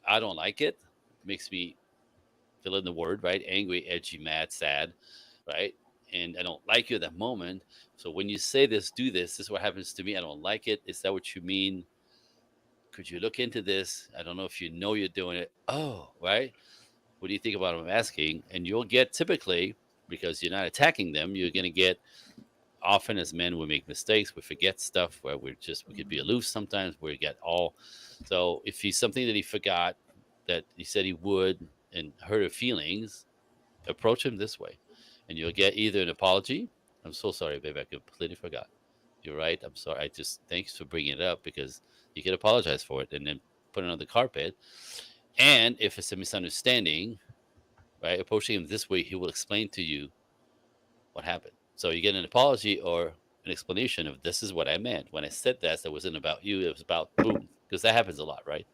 Speaker 1: I don't like it. It makes me fill in the word, right? Angry, edgy, mad, sad, right? And I don't like you at that moment. So when you say this, do this. This is what happens to me. I don't like it. Is that what you mean? Could you look into this? I don't know if you know you're doing it. Oh, right. What do you think about what I'm asking? And you'll get, typically, because you're not attacking them, you're going to get, often as men, we make mistakes. We forget stuff where we could be aloof sometimes, where we get all. So if he's something that he forgot that he said he would and hurt her feelings, approach him this way, and you'll get either an apology. I'm so sorry, babe. I completely forgot. You're right. I'm sorry. I just thanks for bringing it up, because you can apologize for it and then put it on the carpet. And if it's a misunderstanding, right, approaching him this way, he will explain to you what happened. So you get an apology or an explanation of, this is what I meant when I said that. That wasn't about you. It was about boom, because that happens a lot, right?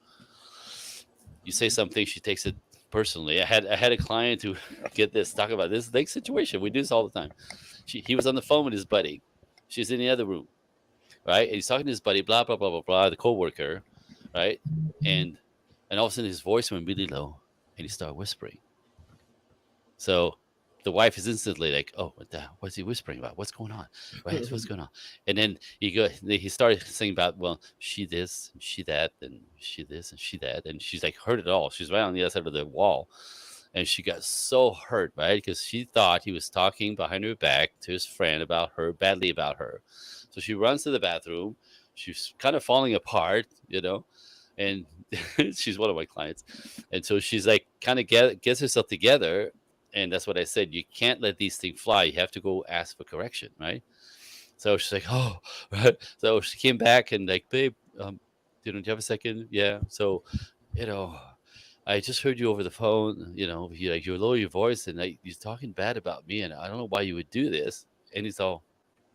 Speaker 1: You say something, she takes it personally. I had a client who get this, talk about this like situation. We do this all the time. He was on the phone with his buddy. She's in the other room, right? And he's talking to his buddy, blah blah blah blah blah, the coworker, right? And and all of a sudden his voice went really low, and he started whispering. So the wife is instantly like, "Oh, what's he whispering about? What's going on? Right? What's going on?" And then he started saying about, well, she this, and she that, and she this, and she that, and she's like heard it all. She's right on the other side of the wall, and she got so hurt, right? Because she thought he was talking behind her back to his friend about her, badly about her. So she runs to the bathroom. she's kind of falling apart, and she's one of my clients, and so she's like kind of gets herself together, and that's what I said. You can't let these things fly. You have to go ask for correction, right? So she's like, oh, right. So she came back and like, babe, do you have a second? Yeah. So, you know, I just heard you over the phone. You lower your voice and like you're talking bad about me, and I don't know why you would do this. And he's all,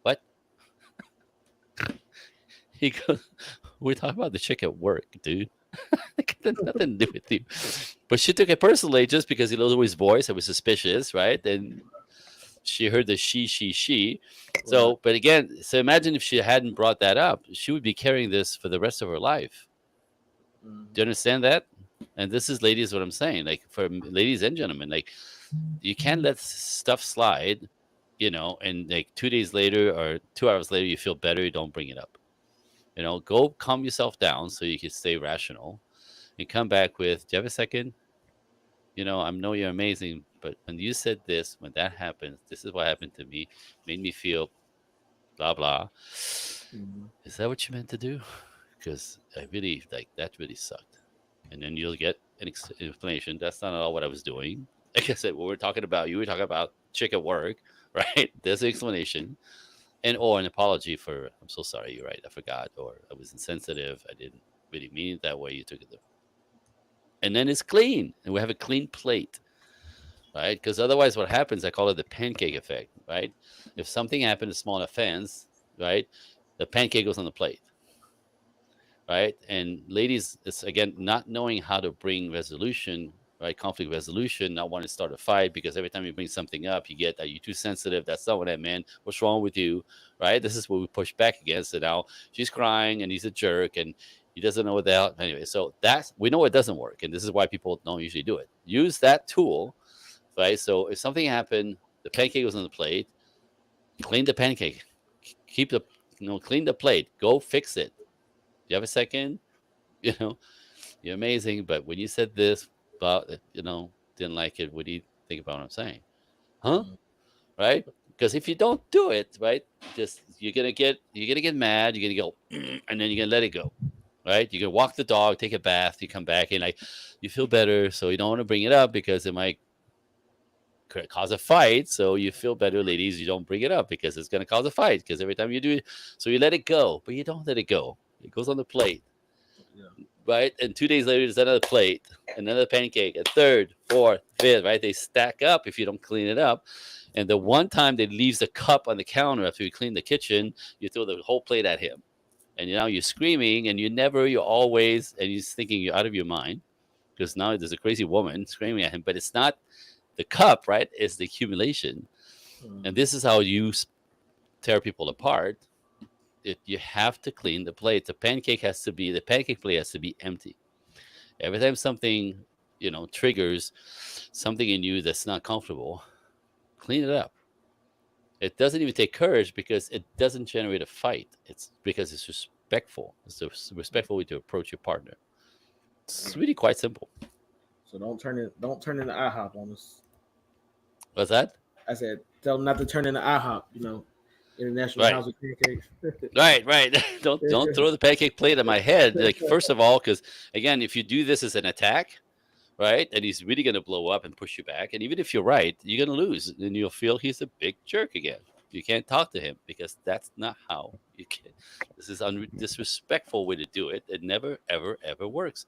Speaker 1: what? He goes, we're talking about the chick at work, dude. It had nothing to do with you. But she took it personally just because he lowered his voice. It was suspicious, right? And she heard the she.
Speaker 2: Right.
Speaker 1: So, but again, so imagine if she hadn't brought that up, she would be carrying this for the rest of her life. Do you understand that? And this is, ladies, what I'm saying. Like for ladies and gentlemen, like you can't let stuff slide, and like 2 days later or 2 hours later, you feel better. You don't bring it up. Go calm yourself down so you can stay rational and come back with, do you have a second? I know you're amazing, but when you said this, when that happens, this is what happened to me, made me feel blah, blah. Is that what you meant to do? Because I really, like, that really sucked. And then you'll get an explanation. That's not at all what I was doing. Like I said, what we're talking about, you were talking about chick at work, right? There's an explanation. Or an apology for, I'm so sorry, you're right, I forgot, or I was insensitive, I didn't really mean it that way, you took it there. And then it's clean, and we have a clean plate, right? Because otherwise what happens, I call it the pancake effect, right? If something happened, a small offense, right, the pancake goes on the plate, right? And ladies, it's again not knowing how to bring resolution, right? Conflict resolution, not wanting to start a fight because every time you bring something up, you get that you're too sensitive. That's not what I meant. What's wrong with you, right? This is what we push back against. And now she's crying, and he's a jerk, and he doesn't know what the hell. Anyway, so that's, we know it doesn't work, and this is why people don't usually do it. Use that tool, right? So if something happened, the pancake was on the plate, clean the pancake, keep the, clean the plate, go fix it. You have a second? You know, you're amazing, but when you said this about, didn't like it, what do you think about what I'm saying? Huh? Right? Because if you don't do it, right, just you're gonna get mad, you're gonna go, and then you're gonna let it go. Right? You can walk the dog, take a bath, you come back, and like you feel better, so you don't want to bring it up because it might cause a fight. So you feel better, ladies, you don't bring it up because it's gonna cause a fight. Because every time you do it, so you let it go, but you don't let it go. It goes on the plate.
Speaker 2: Yeah.
Speaker 1: Right? And 2 days later, there's another plate, another pancake, a third, fourth, fifth, right? They stack up if you don't clean it up. And the one time that leaves the cup on the counter after you clean the kitchen, you throw the whole plate at him. And now you're screaming, and you're always, and he's thinking you're out of your mind because now there's a crazy woman screaming at him, but it's not the cup, right? It's the accumulation. And this is how you tear people apart. You have to clean the plate. The pancake plate has to be empty. Every time something, triggers something in you that's not comfortable, clean it up. It doesn't even take courage because it doesn't generate a fight. It's because it's respectful. It's a respectful way to approach your partner. It's really quite simple.
Speaker 2: So don't turn into IHOP on us.
Speaker 1: What's that?
Speaker 2: I said, tell them not to turn into IHOP. International
Speaker 1: Right.
Speaker 2: House of Pancakes.
Speaker 1: Right. Don't throw the pancake plate at my head. Like, first of all, because again, if you do this as an attack, right, and he's really going to blow up and push you back, and even if you're right, you're going to lose, and you'll feel he's a big jerk again. You can't talk to him because that's not how you can. This is disrespectful way to do it. It never, ever, ever works.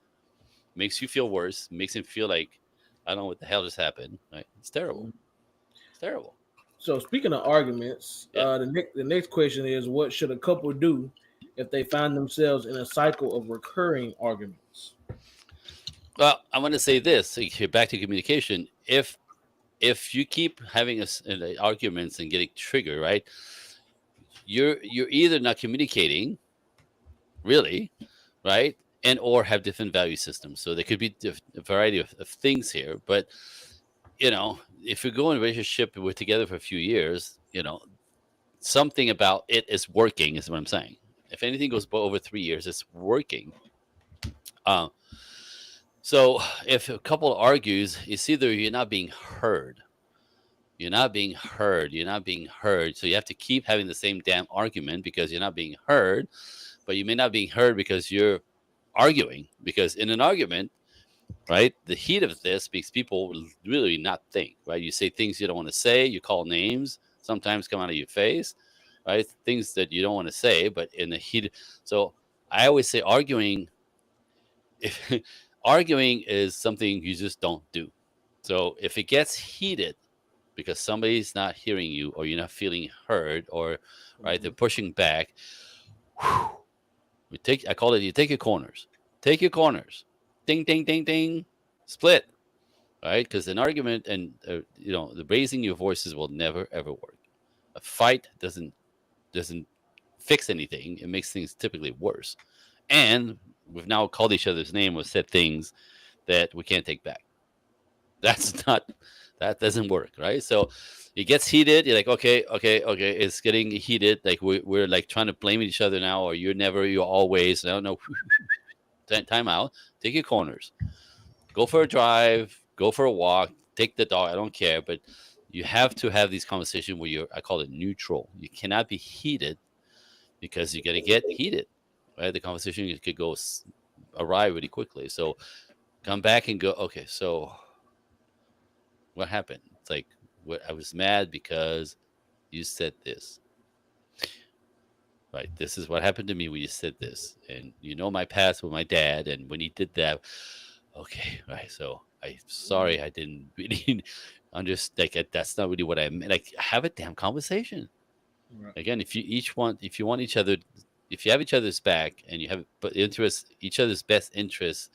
Speaker 1: Makes you feel worse. Makes him feel like, I don't know what the hell just happened. Right? It's terrible. It's terrible.
Speaker 2: So speaking of arguments,
Speaker 1: Yeah.
Speaker 2: the next question is, what should a couple do if they find themselves in a cycle of recurring arguments?
Speaker 1: Well, I want to say this. So back to communication. If you keep having arguments and getting triggered, right? You're either not communicating, really, right, and or have different value systems. So there could be a variety of things here. But if you go in a relationship, we're together for a few years, something about it is working, is what I'm saying. If anything goes over 3 years, it's working. So if a couple argues, it's either you're not being heard. You're not being heard. You're not being heard. So you have to keep having the same damn argument because you're not being heard. but you may not be heard because you're arguing. Because in an argument, right, the heat of this makes people really not think, right? You say things you don't want to say, you call names, sometimes come out of your face, right? Things that you don't want to say, but in the heat. So I always say if, arguing is something you just don't do. So if it gets heated because somebody's not hearing you or you're not feeling heard or right, they're
Speaker 2: Mhm.
Speaker 1: pushing back, whew, I call it, you take your corners. Take your corners. Ding, ding, ding, ding. Split. Right? Because an argument and the raising your voices will never ever work. A fight doesn't fix anything. It makes things typically worse. And we've now called each other's name or said things that we can't take back. That's not that doesn't work, right? So it gets heated. You're like, okay, okay, okay. It's getting heated. Like we're like trying to blame each other now, or you're never, you're always. I don't know. Time out. Take your corners. Go for a drive. Go for a walk. Take the dog. I don't care, but you have to have these conversations where I call it neutral. You cannot be heated because you're gonna get heated, right? The conversation could go awry really quickly. So come back and go. Okay, so what happened? It's like I was mad because you said this. Right. This is what happened to me when you said this. And you know my past with my dad and when he did that. Okay, right. So I'm sorry I didn't really understand. Like that's not really what I meant. Like have a damn conversation.
Speaker 2: Right.
Speaker 1: Again, if you want each other, if you have each other's back and you have each other's best interests,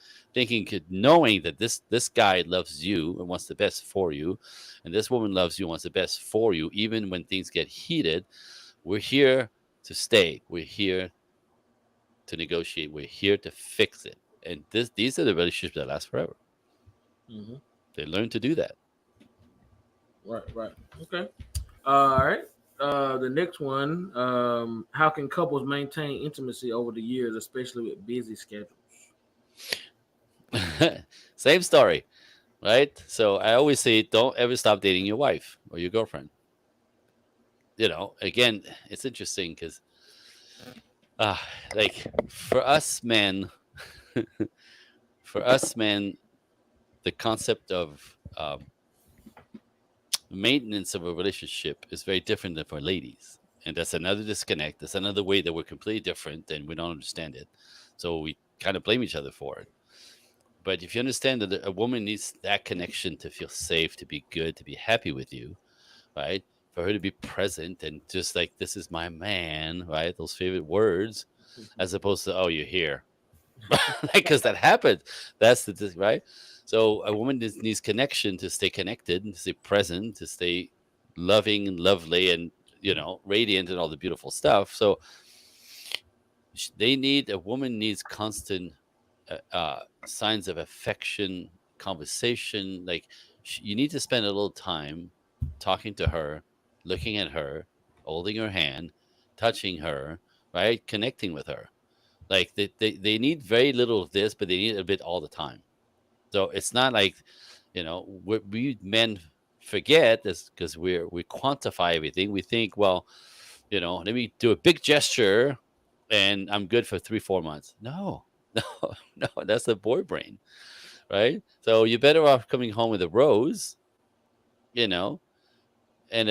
Speaker 1: knowing that this guy loves you and wants the best for you, and this woman loves you and wants the best for you, even when things get heated, we're here to stay. We're here to negotiate. We're here to fix it. And these are the relationships that last forever.
Speaker 2: Mhm.
Speaker 1: They learn to do that.
Speaker 2: Right. Right. Okay. All right. The next one. How can couples maintain intimacy over the years, especially with busy schedules?
Speaker 1: Same story, right? So I always say, don't ever stop dating your wife or your girlfriend. Again, it's interesting because, uh, like, for us men, for us men, the concept of maintenance of a relationship is very different than for ladies. And that's another disconnect. That's another way that we're completely different and we don't understand it. So we kind of blame each other for it. But if you understand that a woman needs that connection to feel safe, to be good, to be happy with you, right? For her to be present and just like, this is my man, right? Those favorite words, as opposed to, oh, you're here. Because that happens. That's right. So a woman needs connection to stay connected and to stay present, to stay loving and lovely and radiant and all the beautiful stuff. So a woman needs constant signs of affection, conversation. Like you need to spend a little time talking to her, looking at her, holding her hand, touching her, right, connecting with her. Like they need very little of this, but they need a bit all the time. So it's not like, we men forget this because we quantify everything. We think, well, let me do a big gesture and I'm good for 3-4 months. No, no, no, that's the boy brain, right? So you're better off coming home with a rose, you know, and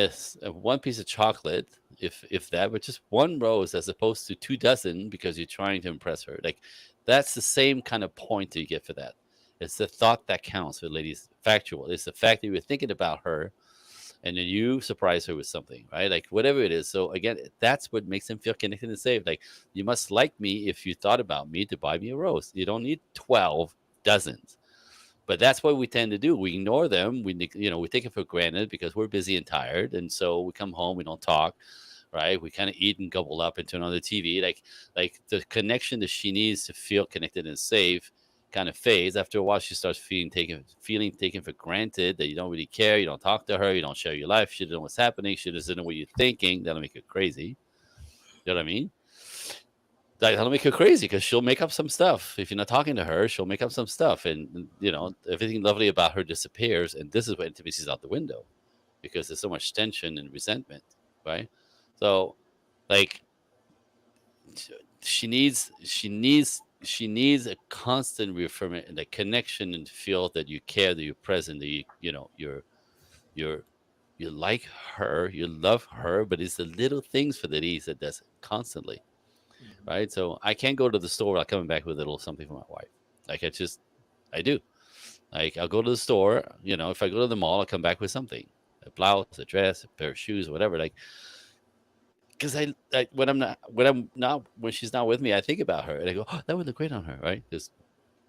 Speaker 1: one piece of chocolate, if that, but just one rose as opposed to 2 dozen because you're trying to impress her. Like that's the same kind of point that you get for that. It's the thought that counts for ladies. Factual. It's the fact that you were thinking about her, and then you surprise her with something, right? Like whatever it is. So again, that's what makes them feel connected and safe. Like you must like me if you thought about me to buy me a rose. You don't need 12 dozens. But that's what we tend to do. We ignore them. We take it for granted because we're busy and tired, and so we come home. We don't talk, right? We kind of eat and gobble up and turn on the TV. Like the connection that she needs to feel connected and safe kind of fades. After a while, she starts feeling taken for granted, that you don't really care. You don't talk to her. You don't share your life. She doesn't know what's happening. She doesn't know what you're thinking. That'll make her crazy. You know what I mean? That'll make her crazy because she'll make up some stuff. If you're not talking to her, she'll make up some stuff, and everything lovely about her disappears. And this is where intimacy is out the window because there's so much tension and resentment, right? So, like, she needs a constant reaffirmation and a connection and feel that you care, that you're present, that you're you like her, you love her, but it's the little things for the D's that does it constantly, right? So I can't go to the store without coming back with a little something for my wife. Like I do. Like I'll go to the store, if I go to the mall, I'll come back with something, a blouse, a dress, a pair of shoes, whatever. Like because when she's not with me, I think about her and I go, oh, that would look great on her, right? Because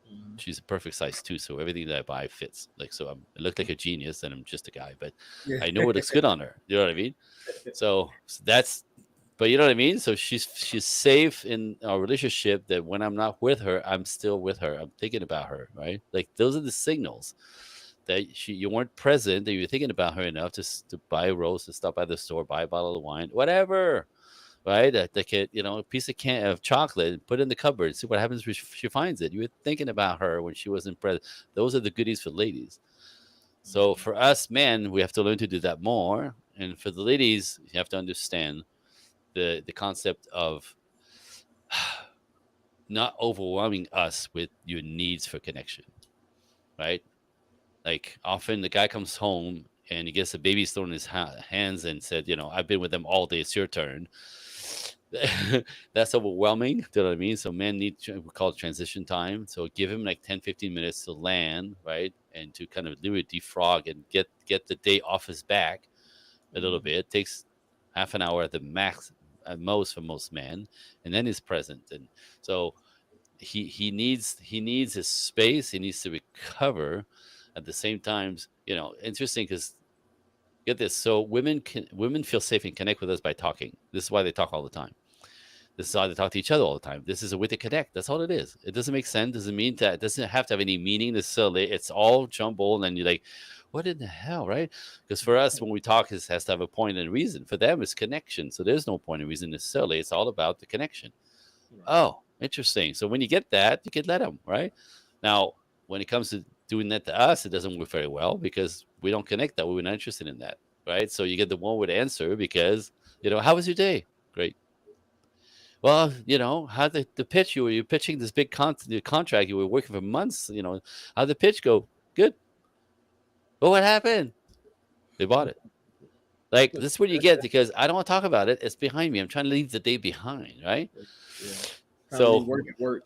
Speaker 2: Mhm.
Speaker 1: she's a perfect size too, so everything that I buy fits. Like so, I look like a genius, and I'm just a guy, but
Speaker 2: Yeah.
Speaker 1: I know it looks good on her. You know what I mean? So that's, but you know what I mean. So she's safe in our relationship that when I'm not with her, I'm still with her. I'm thinking about her, right? Like those are the signals that you weren't present, that you're thinking about her enough to buy a rose, to stop by the store, buy a bottle of wine, whatever, right? That kid, a piece of can of chocolate, and put it in the cupboard, and see what happens when she finds it. You were thinking about her when she wasn't present. Those are the goodies for ladies. So for us men, we have to learn to do that more. And for the ladies, you have to understand the concept of not overwhelming us with your needs for connection, right? Like often the guy comes home and he gets a baby thrown in his hands and said, I've been with them all day. It's your turn. That's overwhelming. Do you know what I mean? So men need we call it transition time. So give him like 10, 15 minutes to land, right? And to kind of literally defrog and get the day off his back a little bit. It takes half an hour at the max at most for most men, and then he's present. And so he needs his space. He needs to recover. At the same time, interesting because get this. So women feel safe and connect with us by talking. This is why they talk all the time. This is how they talk to each other all the time. This is a way to connect. That's all it is. It doesn't make sense. Doesn't mean that. It doesn't have to have any meaning necessarily. It's all jumbled, and you're like, what in the hell, right? Because for us, when we talk, it has to have a point and a reason. For them, it's connection. So there's no point and reason necessarily. It's all about the connection.
Speaker 2: Right.
Speaker 1: Oh, interesting. So when you get that, you can let them, right? Now, when it comes to doing that to us, it doesn't work very well because we don't connect that way. We're not interested in that, right? So you get the one word answer because, how was your day? Great. Well, how the pitch, you were pitching this big the contract, you were working for months, how the pitch go? Good. Well, what happened? They bought it. Like this is what you get because I don't want to talk about it. It's behind me. I'm trying to leave the day behind, right?
Speaker 2: Yeah. Trying to leave
Speaker 1: So
Speaker 2: work at work.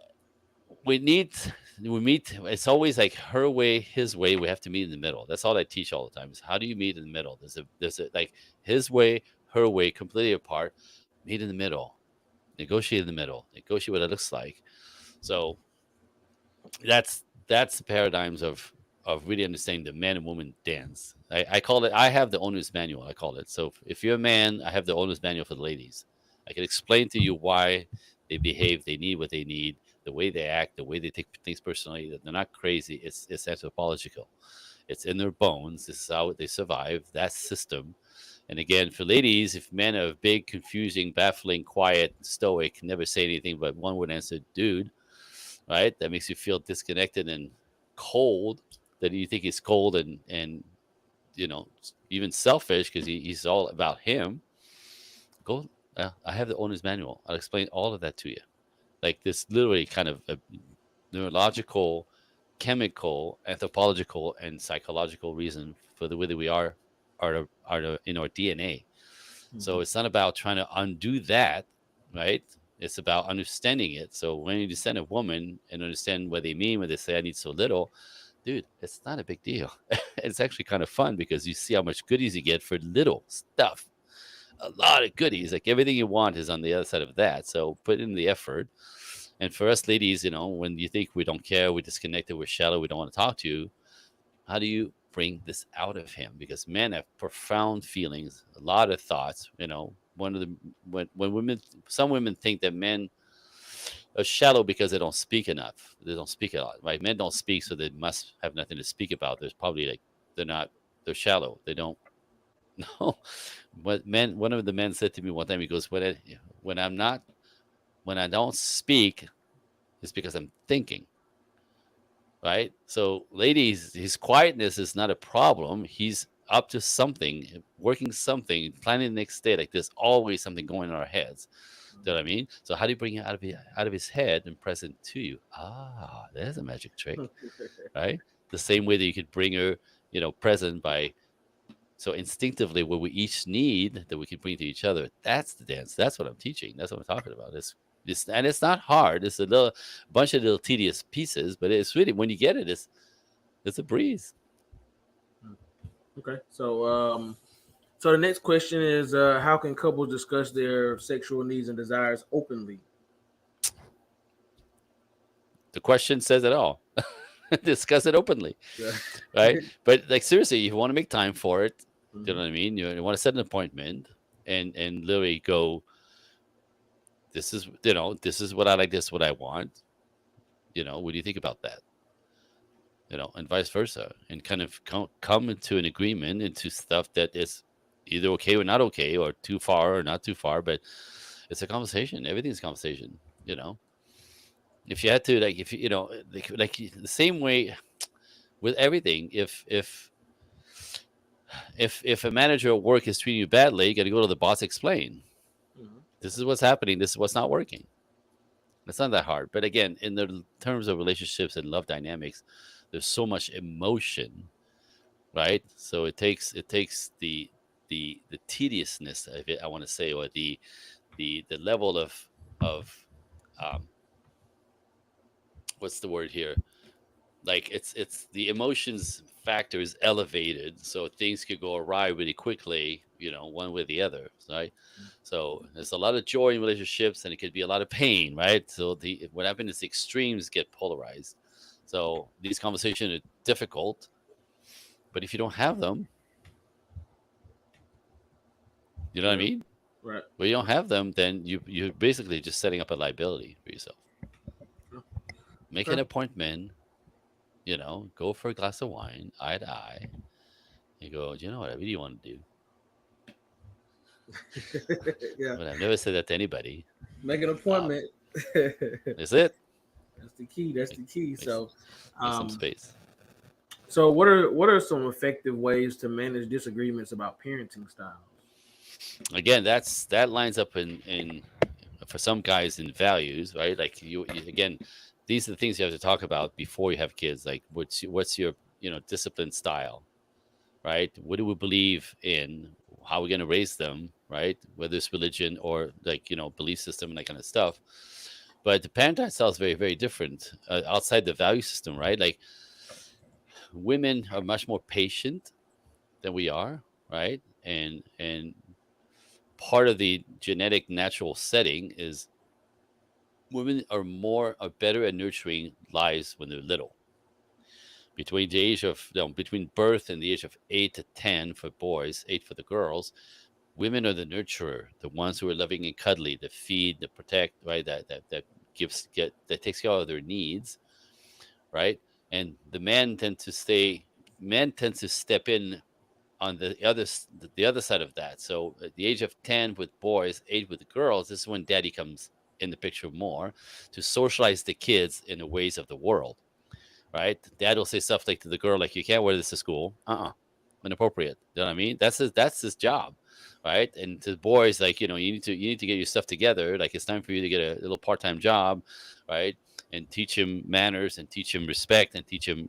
Speaker 1: we need we meet. It's always like her way, his way. We have to meet in the middle. That's all I teach all the time. Is how do you meet in the middle? There's a like his way, her way, completely apart. Meet in the middle. Negotiate in the middle. Negotiate what it looks like. So that's the paradigms of really understanding the man and woman dance. I call it. I have the owner's manual. I call it. So if you're a man, I have the owner's manual for the ladies. I can explain to you why they behave, they need what they need, the way they act, the way they take things personally. That they're not crazy. It's anthropological. It's in their bones. This is how they survive that system. And again, for ladies, if men are big, confusing, baffling, quiet, stoic, never say anything but one would answer, dude, right? That makes you feel disconnected and cold. That you think he's cold and you know even selfish because he's all about him. Go. I have the owner's manual. I'll explain all of that to you. Like this, literally, kind of a neurological, chemical, anthropological, and psychological reason for the way that we are in our DNA. So
Speaker 2: Mhm.
Speaker 1: it's not about trying to undo that, right? It's about understanding it. So when you understand a woman and understand what they mean when they say I need so little, dude, it's not a big deal. It's actually kind of fun because you see how much goodies you get for little stuff. A lot of goodies. Like everything you want is on the other side of that. So put in the effort. And for us ladies, when you think we don't care, we're disconnected, we're shallow, we don't want to talk to you, how do you bring this out of him? Because men have profound feelings, a lot of thoughts. One of the when women, some women think that men are shallow because they don't speak enough. They don't speak a lot, right? Men don't speak, so they must have nothing to speak about. There's probably like they're not they're shallow. They don't know. But men, one of the men said to me one time, he goes, when I'm not when I don't speak, it's because I'm thinking, right? So, ladies, his quietness is not a problem. He's up to something, working something, planning the next day. Like there's always something going in our heads. Do you know what I mean? So how do you bring it out of his head and present to you? There's a magic trick, right? The same way that you could bring her, present by so instinctively what we each need that we can bring to each other. That's the dance. That's what I'm teaching. That's what I'm talking about. And it's not hard. It's a little bunch of little tedious pieces, but it's really when you get it, it's a breeze.
Speaker 2: Okay, so the next question is, how can couples discuss their sexual needs and desires openly?
Speaker 1: The question says it all. Discuss it openly,
Speaker 2: Yeah.
Speaker 1: right? But like seriously, if you want to make time for it, you know
Speaker 2: Mhm.
Speaker 1: what I mean. You want to set an appointment and literally go. This is what I like. This is what I want. What do you think about that? And vice versa, and kind of come into an agreement into stuff that is either okay or not okay, or too far or not too far. But it's a conversation. Everything's a conversation. If you had to, like, if like the same way with everything. If a manager at work is treating you badly, you got to go to the boss, explain
Speaker 2: Mhm.
Speaker 1: this is what's happening, this is what's not working. It's not that hard. But again, in the terms of relationships and love dynamics, there's so much emotion, right? So it takes the tediousness of it, I want to say, or the level of um, what's the word here? Like it's the emotions factor is elevated, so things could go awry really quickly, one way or the other, right? So there's a lot of joy in relationships, and it could be a lot of pain, right? So what happens is the extremes get polarized. So these conversations are difficult, but if you don't have them, you know what I
Speaker 2: Yeah.
Speaker 1: mean.
Speaker 2: Right.
Speaker 1: When you don't have them, then you're basically just setting up a liability for yourself. Make an
Speaker 2: Okay.
Speaker 1: appointment, go for a glass of wine, eye to eye. You go, do you know what I really want to do?
Speaker 2: Yeah.
Speaker 1: But I've never said that to anybody.
Speaker 2: Make an
Speaker 1: Um,
Speaker 2: appointment. That's
Speaker 1: is it?
Speaker 2: the key. That's
Speaker 1: Make,
Speaker 2: the key.
Speaker 1: make, make some
Speaker 2: Um,
Speaker 1: space.
Speaker 2: so what are some effective ways to manage disagreements about parenting styles?
Speaker 1: Again, that lines up in for some guys in values, right? Like you again, these are the things you have to talk about before you have kids. Like what's your discipline style, right? What do we believe in? How are we going to raise them, right? Whether it's religion or like belief system and that kind of stuff. But the parenting style is very very different outside the value system, right? Like women are much more patient than we are, right? And part of the genetic natural setting is women are better at nurturing lives when they're little. Between the age of between birth and the age of 8 to 10 for boys, 8 for the girls, women are the nurturer, the ones who are loving and cuddly, that feed, that protect, right? That takes care of their needs, right? And men tend to step in on the other side of that. So at the age of 10 with boys, 8 with the girls, this is when daddy comes in the picture more to socialize the kids in the ways of the world, right? Dad will say stuff like to the girl, like, you can't wear this to school. Inappropriate. You know what I mean? That's his job. Right. And to the boys, like, you need to get your stuff together. Like, it's time for you to get a little part-time job, right? And teach him manners and teach him respect and teach him,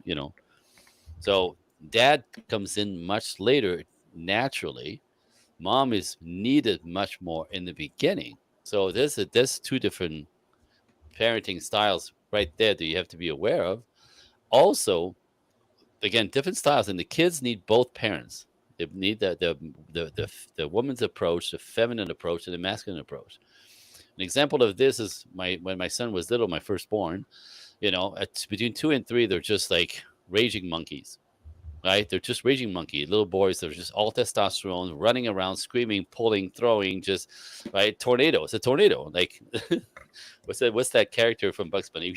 Speaker 1: so dad comes in much later naturally. Mom is needed much more in the beginning. So there's two different parenting styles right there that you have to be aware of. Also, again, different styles, and the kids need both parents. They need the woman's approach, the feminine approach, and the masculine approach. An example of this is when my son was little, my firstborn. At between 2 and 3, they're just like raging monkeys, right? They're just raging monkey little boys. They're just all testosterone, running around, screaming, pulling, throwing, just right. Tornado. It's a tornado. Like what's that character from Bugs Bunny?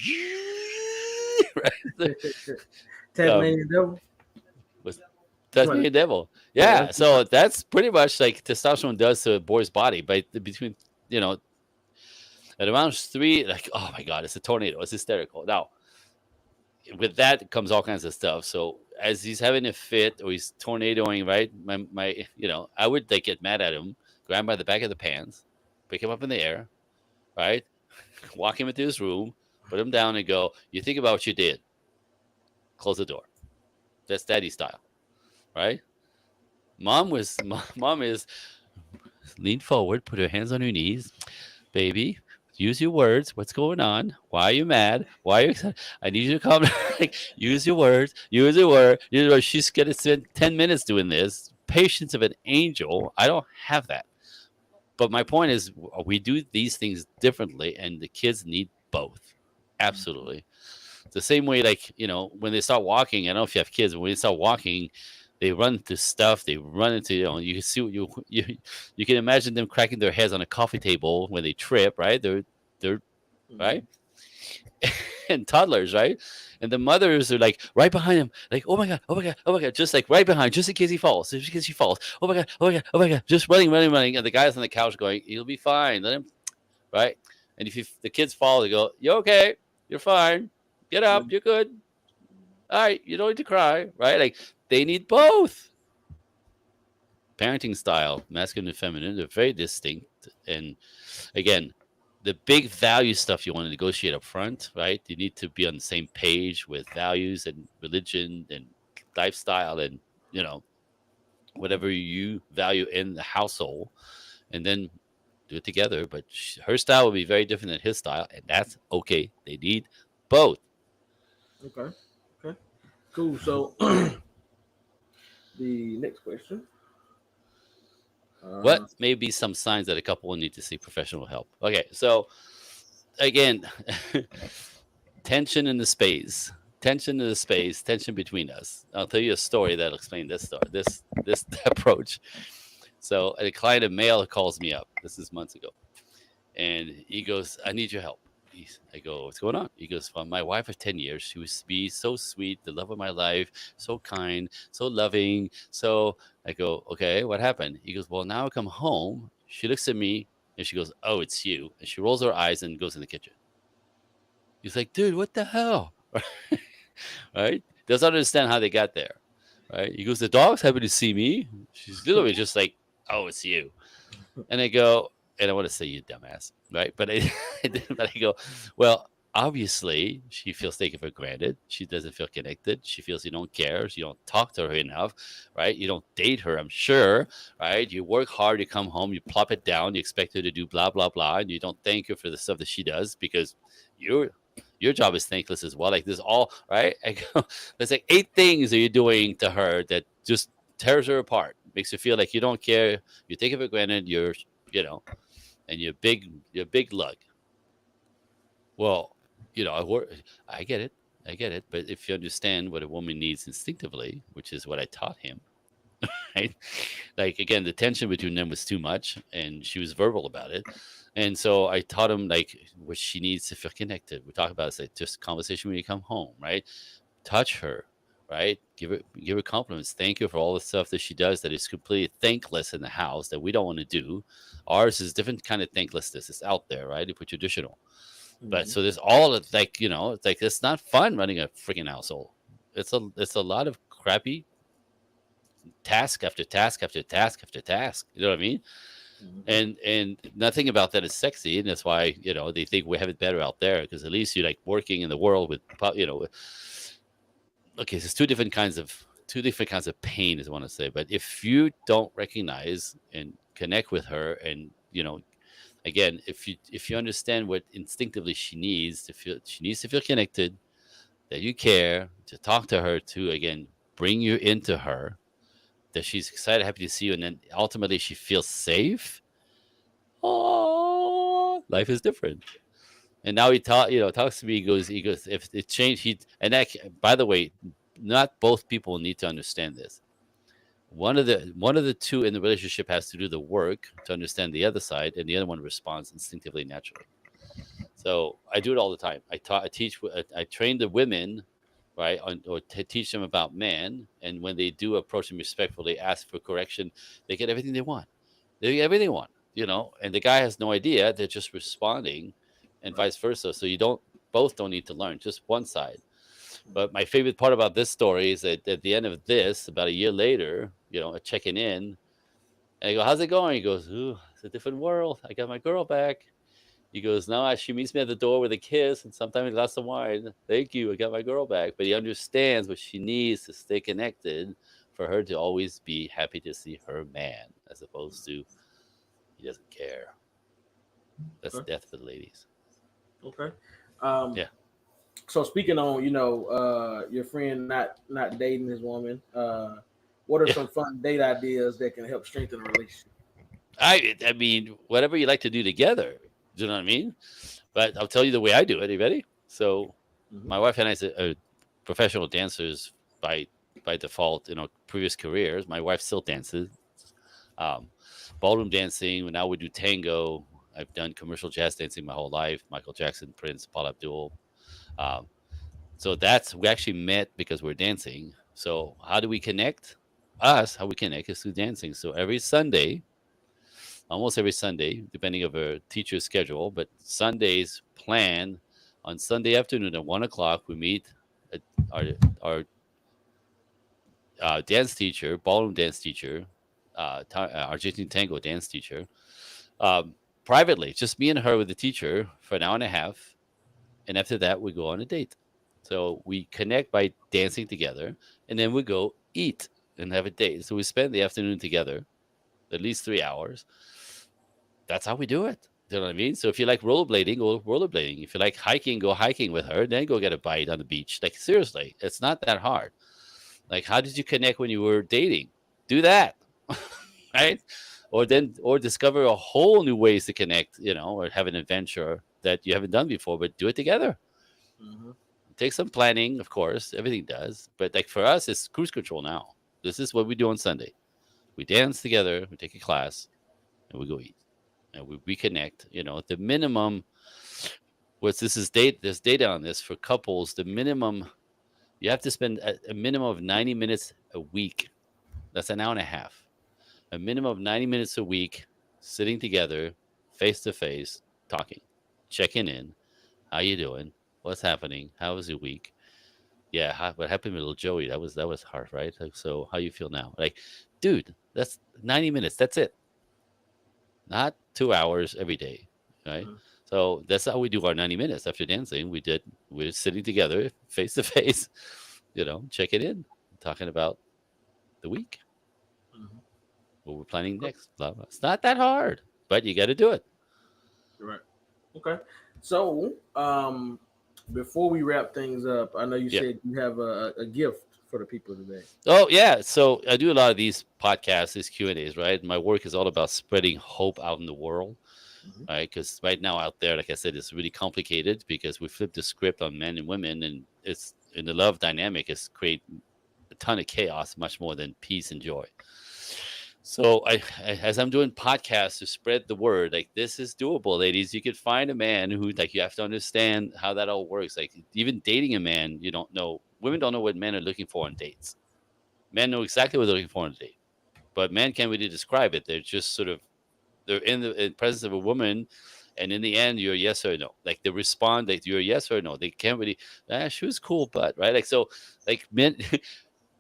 Speaker 1: Right? um,
Speaker 2: Tasmanian devil.
Speaker 1: was
Speaker 2: You talking-
Speaker 1: Tasmanian Devil.
Speaker 2: Yeah,
Speaker 1: Yeah. So that's pretty much like testosterone does to a boy's body. But between you know at around 3, like, oh my god, it's a tornado. It's hysterical. Now with that comes all kinds of stuff. So as he's having a fit or he's tornadoing, right? I would like get mad at him, grab him by the back of the pants, pick him up in the air, right? Walk him into his room, put him down, and go, "You think about what you did. Close the door." That's daddy style, right? Mom is lean forward, put her hands on her knees, baby. Use your words. What's going on? Why are you mad? Why are you excited? I need you to calm down. Like, use your words. Use your word. You know, she's gonna spend 10 minutes doing this. Patience of an angel. I don't have that. But my point is, we do these things differently, and the kids need both. Absolutely. The same way, like, when they start walking, I don't know if you have kids, but when they start walking, they run into stuff. They run into, you can see you can imagine them cracking their heads on a coffee table when they trip, right? They're right,
Speaker 2: Mhm.
Speaker 1: and toddlers, right? And the mothers are like right behind him, like, oh my god, oh my god, oh my god, just like right behind, just in case he falls, just in case he falls. Oh my god, oh my god, oh my god, just running, running, running. And the guy's on the couch going, he'll be fine. Let him, right? And if the kids fall, they go, you okay? You're fine. Get
Speaker 2: Yeah.
Speaker 1: up. You're good. All right. You don't need to cry, right? Like, they need both. Parenting style, masculine and feminine, they're very distinct. And again, the big value stuff you want to negotiate up front, right? You need to be on the same page with values and religion and lifestyle and, you know, whatever you value in the household, and then do it together. But her style will be very different than his style, and that's okay. They need both.
Speaker 2: Okay. Okay. Cool. So the next question.
Speaker 1: What
Speaker 2: Uh,
Speaker 1: may be some signs that a couple will need to seek professional help? Okay, so again, tension in the space, tension between us. I'll tell you a story that'll explain this story, this approach. So a client, a male, calls me up. This is months ago, and he goes, "I need your help." I go, "What's going on?" He goes, "Well, my wife of 10 years, she was to be so sweet, the love of my life, so kind, so loving." So I go, "Okay, what happened?" He goes, "Well, now I come home. She looks at me and she goes, 'Oh, it's you,' and she rolls her eyes and goes in the kitchen." He's like, "Dude, what the hell?" Right? Doesn't understand how they got there. Right? He goes, "The dog's happy to see me." She's literally just like, "Oh, it's you." And I go, and I want to say, "You dumbass," right? But but I go, "Well, obviously she feels taken for granted. She doesn't feel connected. She feels you don't care. You don't talk to her enough, right? You don't date her, I'm sure, right? You work hard, you come home, you plop it down, you expect her to do blah blah blah, and you don't thank her for the stuff that she does because your your job is thankless as well. Like this all right." I go, "There's like 8 things that you're doing to her that just tears her apart, makes her feel like you don't care, you take it for granted, you know, and you're big lug." Well, I get it. I get it. But if you understand what a woman needs instinctively, which is what I taught him, right? Like, again, the tension between them was too much, and she was verbal about it. And so I taught him like what she needs to feel connected. We talk about it's like just conversation when you come home, right? Touch her, right? Give her compliments. Thank her for all the stuff that she does that is completely thankless in the house that we don't want to do. Ours is different kind of thanklessness. It's out there, right? If we're traditional. But
Speaker 2: mhm.
Speaker 1: so there's all of like, it's like it's not fun running a freaking household. It's a lot of crappy task after task after task after task. You know what I mean?
Speaker 2: Mhm.
Speaker 1: And nothing about that is sexy, and that's why they think we have it better out there because at least you're like working in the world with okay, so it's two different kinds of pain, as I want to say. But if you don't recognize and connect with her, and again, if you understand what instinctively she needs to feel connected, that you care, to talk to her, to again bring you into her, that she's excited, happy to see you, and then ultimately she feels safe. Oh, life is different. And now talks to me. He goes, if it changed, by the way, not both people need to understand this. One of the two in the relationship has to do the work to understand the other side, and the other one responds instinctively, naturally. So I do it all the time. I teach, I train the women, right, or to teach them about man, and when they do approach them respectfully, ask for correction, they get everything they want. They get everything they want, and the guy has no idea. They're just responding, and
Speaker 2: Right.
Speaker 1: vice versa. So both don't need to learn, just one side. But my favorite part about this story is that at the end of this, about a year later, checking in, and I go, "How's it going?" He goes, "Ooh, it's a different world. I got my girl back." He goes, no, she meets me at the door with a kiss and sometimes a glass of wine. Thank you, I got my girl back. But he understands what she needs to stay connected for her to always be happy to see her man, as opposed to he doesn't care. That's
Speaker 2: Okay.
Speaker 1: death for the ladies.
Speaker 2: Okay. Um,
Speaker 1: Yeah.
Speaker 2: so speaking on, your friend not dating his woman, what are
Speaker 1: Yeah.
Speaker 2: some fun date ideas that can help strengthen a relationship?
Speaker 1: I mean, whatever you like to do together. Do you know what I mean? But I'll tell you the way I do it. Are you ready? So
Speaker 2: Hmm.
Speaker 1: my wife and I are professional dancers by default in our previous careers. My wife still dances. Um, ballroom dancing. Now we do tango. I've done commercial jazz dancing my whole life. Michael Jackson, Prince, Paul Abdul. Um, so that's we actually met because we're dancing. So how do we connect? How we connect is through dancing. So every Sunday, almost every Sunday, depending of our teacher's schedule, but Sundays plan on Sunday afternoon at 1 o'clock. We meet at our our dance teacher, ballroom dance teacher, Argentine tango dance teacher, um, privately, just me and her with the teacher for an hour and a half, and after that we go on a date. So we connect by dancing together, and then we go eat and have a date. So we spend the afternoon together, at least 3 hours. That's how we do it. You know what I mean? So if you like rollerblading, go rollerblading. If you like hiking, go hiking with her. Then go get a bite on the beach. Like seriously, it's not that hard. Like how did you connect when you were dating? Do that, right? Or discover a whole new ways to connect. Or have an adventure that you haven't done before, but do it together.
Speaker 2: Hmm.
Speaker 1: Take some planning, of course. Everything does, but like for us, it's cruise control now. This is what we do on Sunday. We dance together. We take a class, and we go eat, and we reconnect. The minimum. What's this is date? There's data on this for couples. The minimum you have to spend a minimum of 90 minutes a week. That's an hour and a half. A minimum of 90 minutes a week, sitting together, face to face, talking, checking in. How you doing? What's happening? How was your week? Yeah, what happened with little Joey? That was hard, right? Like, so how you feel now? Like, dude, that's 90 minutes. That's it. Not 2 hours every day, right? So that's how we do our 90 minutes after dancing. We're sitting together, face to face, checking in, talking about the week,
Speaker 2: Hmm.
Speaker 1: what we're planning next. Blah blah. It's not that hard, but you got to do it.
Speaker 2: Right. Okay. So, before we wrap things up, I know you
Speaker 1: Yeah.
Speaker 2: said you have a gift for the people today.
Speaker 1: Oh yeah. So I do a lot of these podcasts, these Q&As, right? My work is all about spreading hope out in the world.
Speaker 2: Hmm.
Speaker 1: Right, because right now out there, like I said, it's really complicated because we flipped the script on men and women, and it's in the love dynamic is create a ton of chaos, much more than peace and joy. So as I'm doing podcasts to spread the word, like this is doable, ladies. You could find a man who, like, you have to understand how that all works. Like even dating a man, you don't know. Women don't know what men are looking for on dates. Men know exactly what they're looking for on a date, but men can't really describe it. They're just sort of they're in presence of a woman, and in the end you're yes or no. Like they respond like you're yes or no. They can't really she was cool, but right, like, so, like, men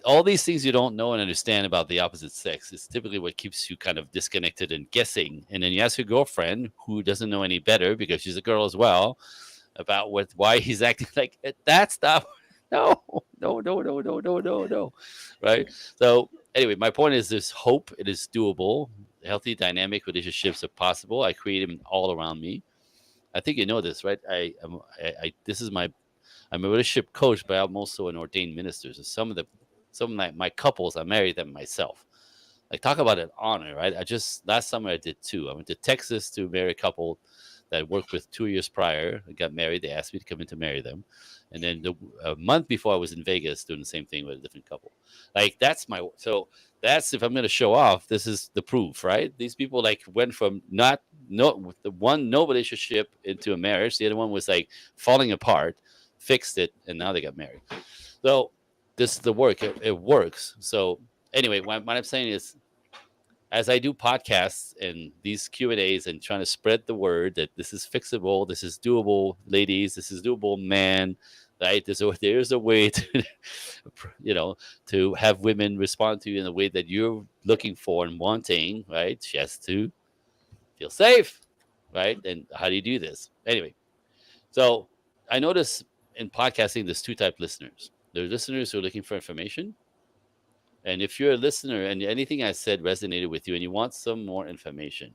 Speaker 1: all these things you don't know and understand about the opposite sex is typically what keeps you kind of disconnected and guessing. And then you ask your girlfriend, who doesn't know any better because she's a girl as well, about why he's acting like that stuff. No, no, no, no, no, no, no, no. Right. So anyway, my point is there's hope. It is doable. Healthy, dynamic relationships are possible. I create them all around me. I think you know this, right? This is I'm a relationship coach, but I'm also an ordained minister. So some of my couples, I married them myself. Like, talk about an honor, right? I just last summer I did two. I went to Texas to marry a couple that I worked with 2 years prior. I got married. They asked me to come in to marry them, and then a month before I was in Vegas doing the same thing with a different couple. Like that's if I'm going to show off. This is the proof, right? These people like went from not no with the one no relationship into a marriage. The other one was like falling apart, fixed it, and now they got married. So this is the work. It works. So anyway, what I'm saying is, as I do podcasts and these Q&As and trying to spread the word that this is fixable, this is doable, ladies, this is doable, man, right? There's a way to, to have women respond to you in the way that you're looking for and wanting, right? She has to feel safe. right? And how do you do this? Anyway, so I notice in podcasting, there's two type listeners. There are listeners who are looking for information. And if you're a listener and anything I said resonated with you and you want some more information,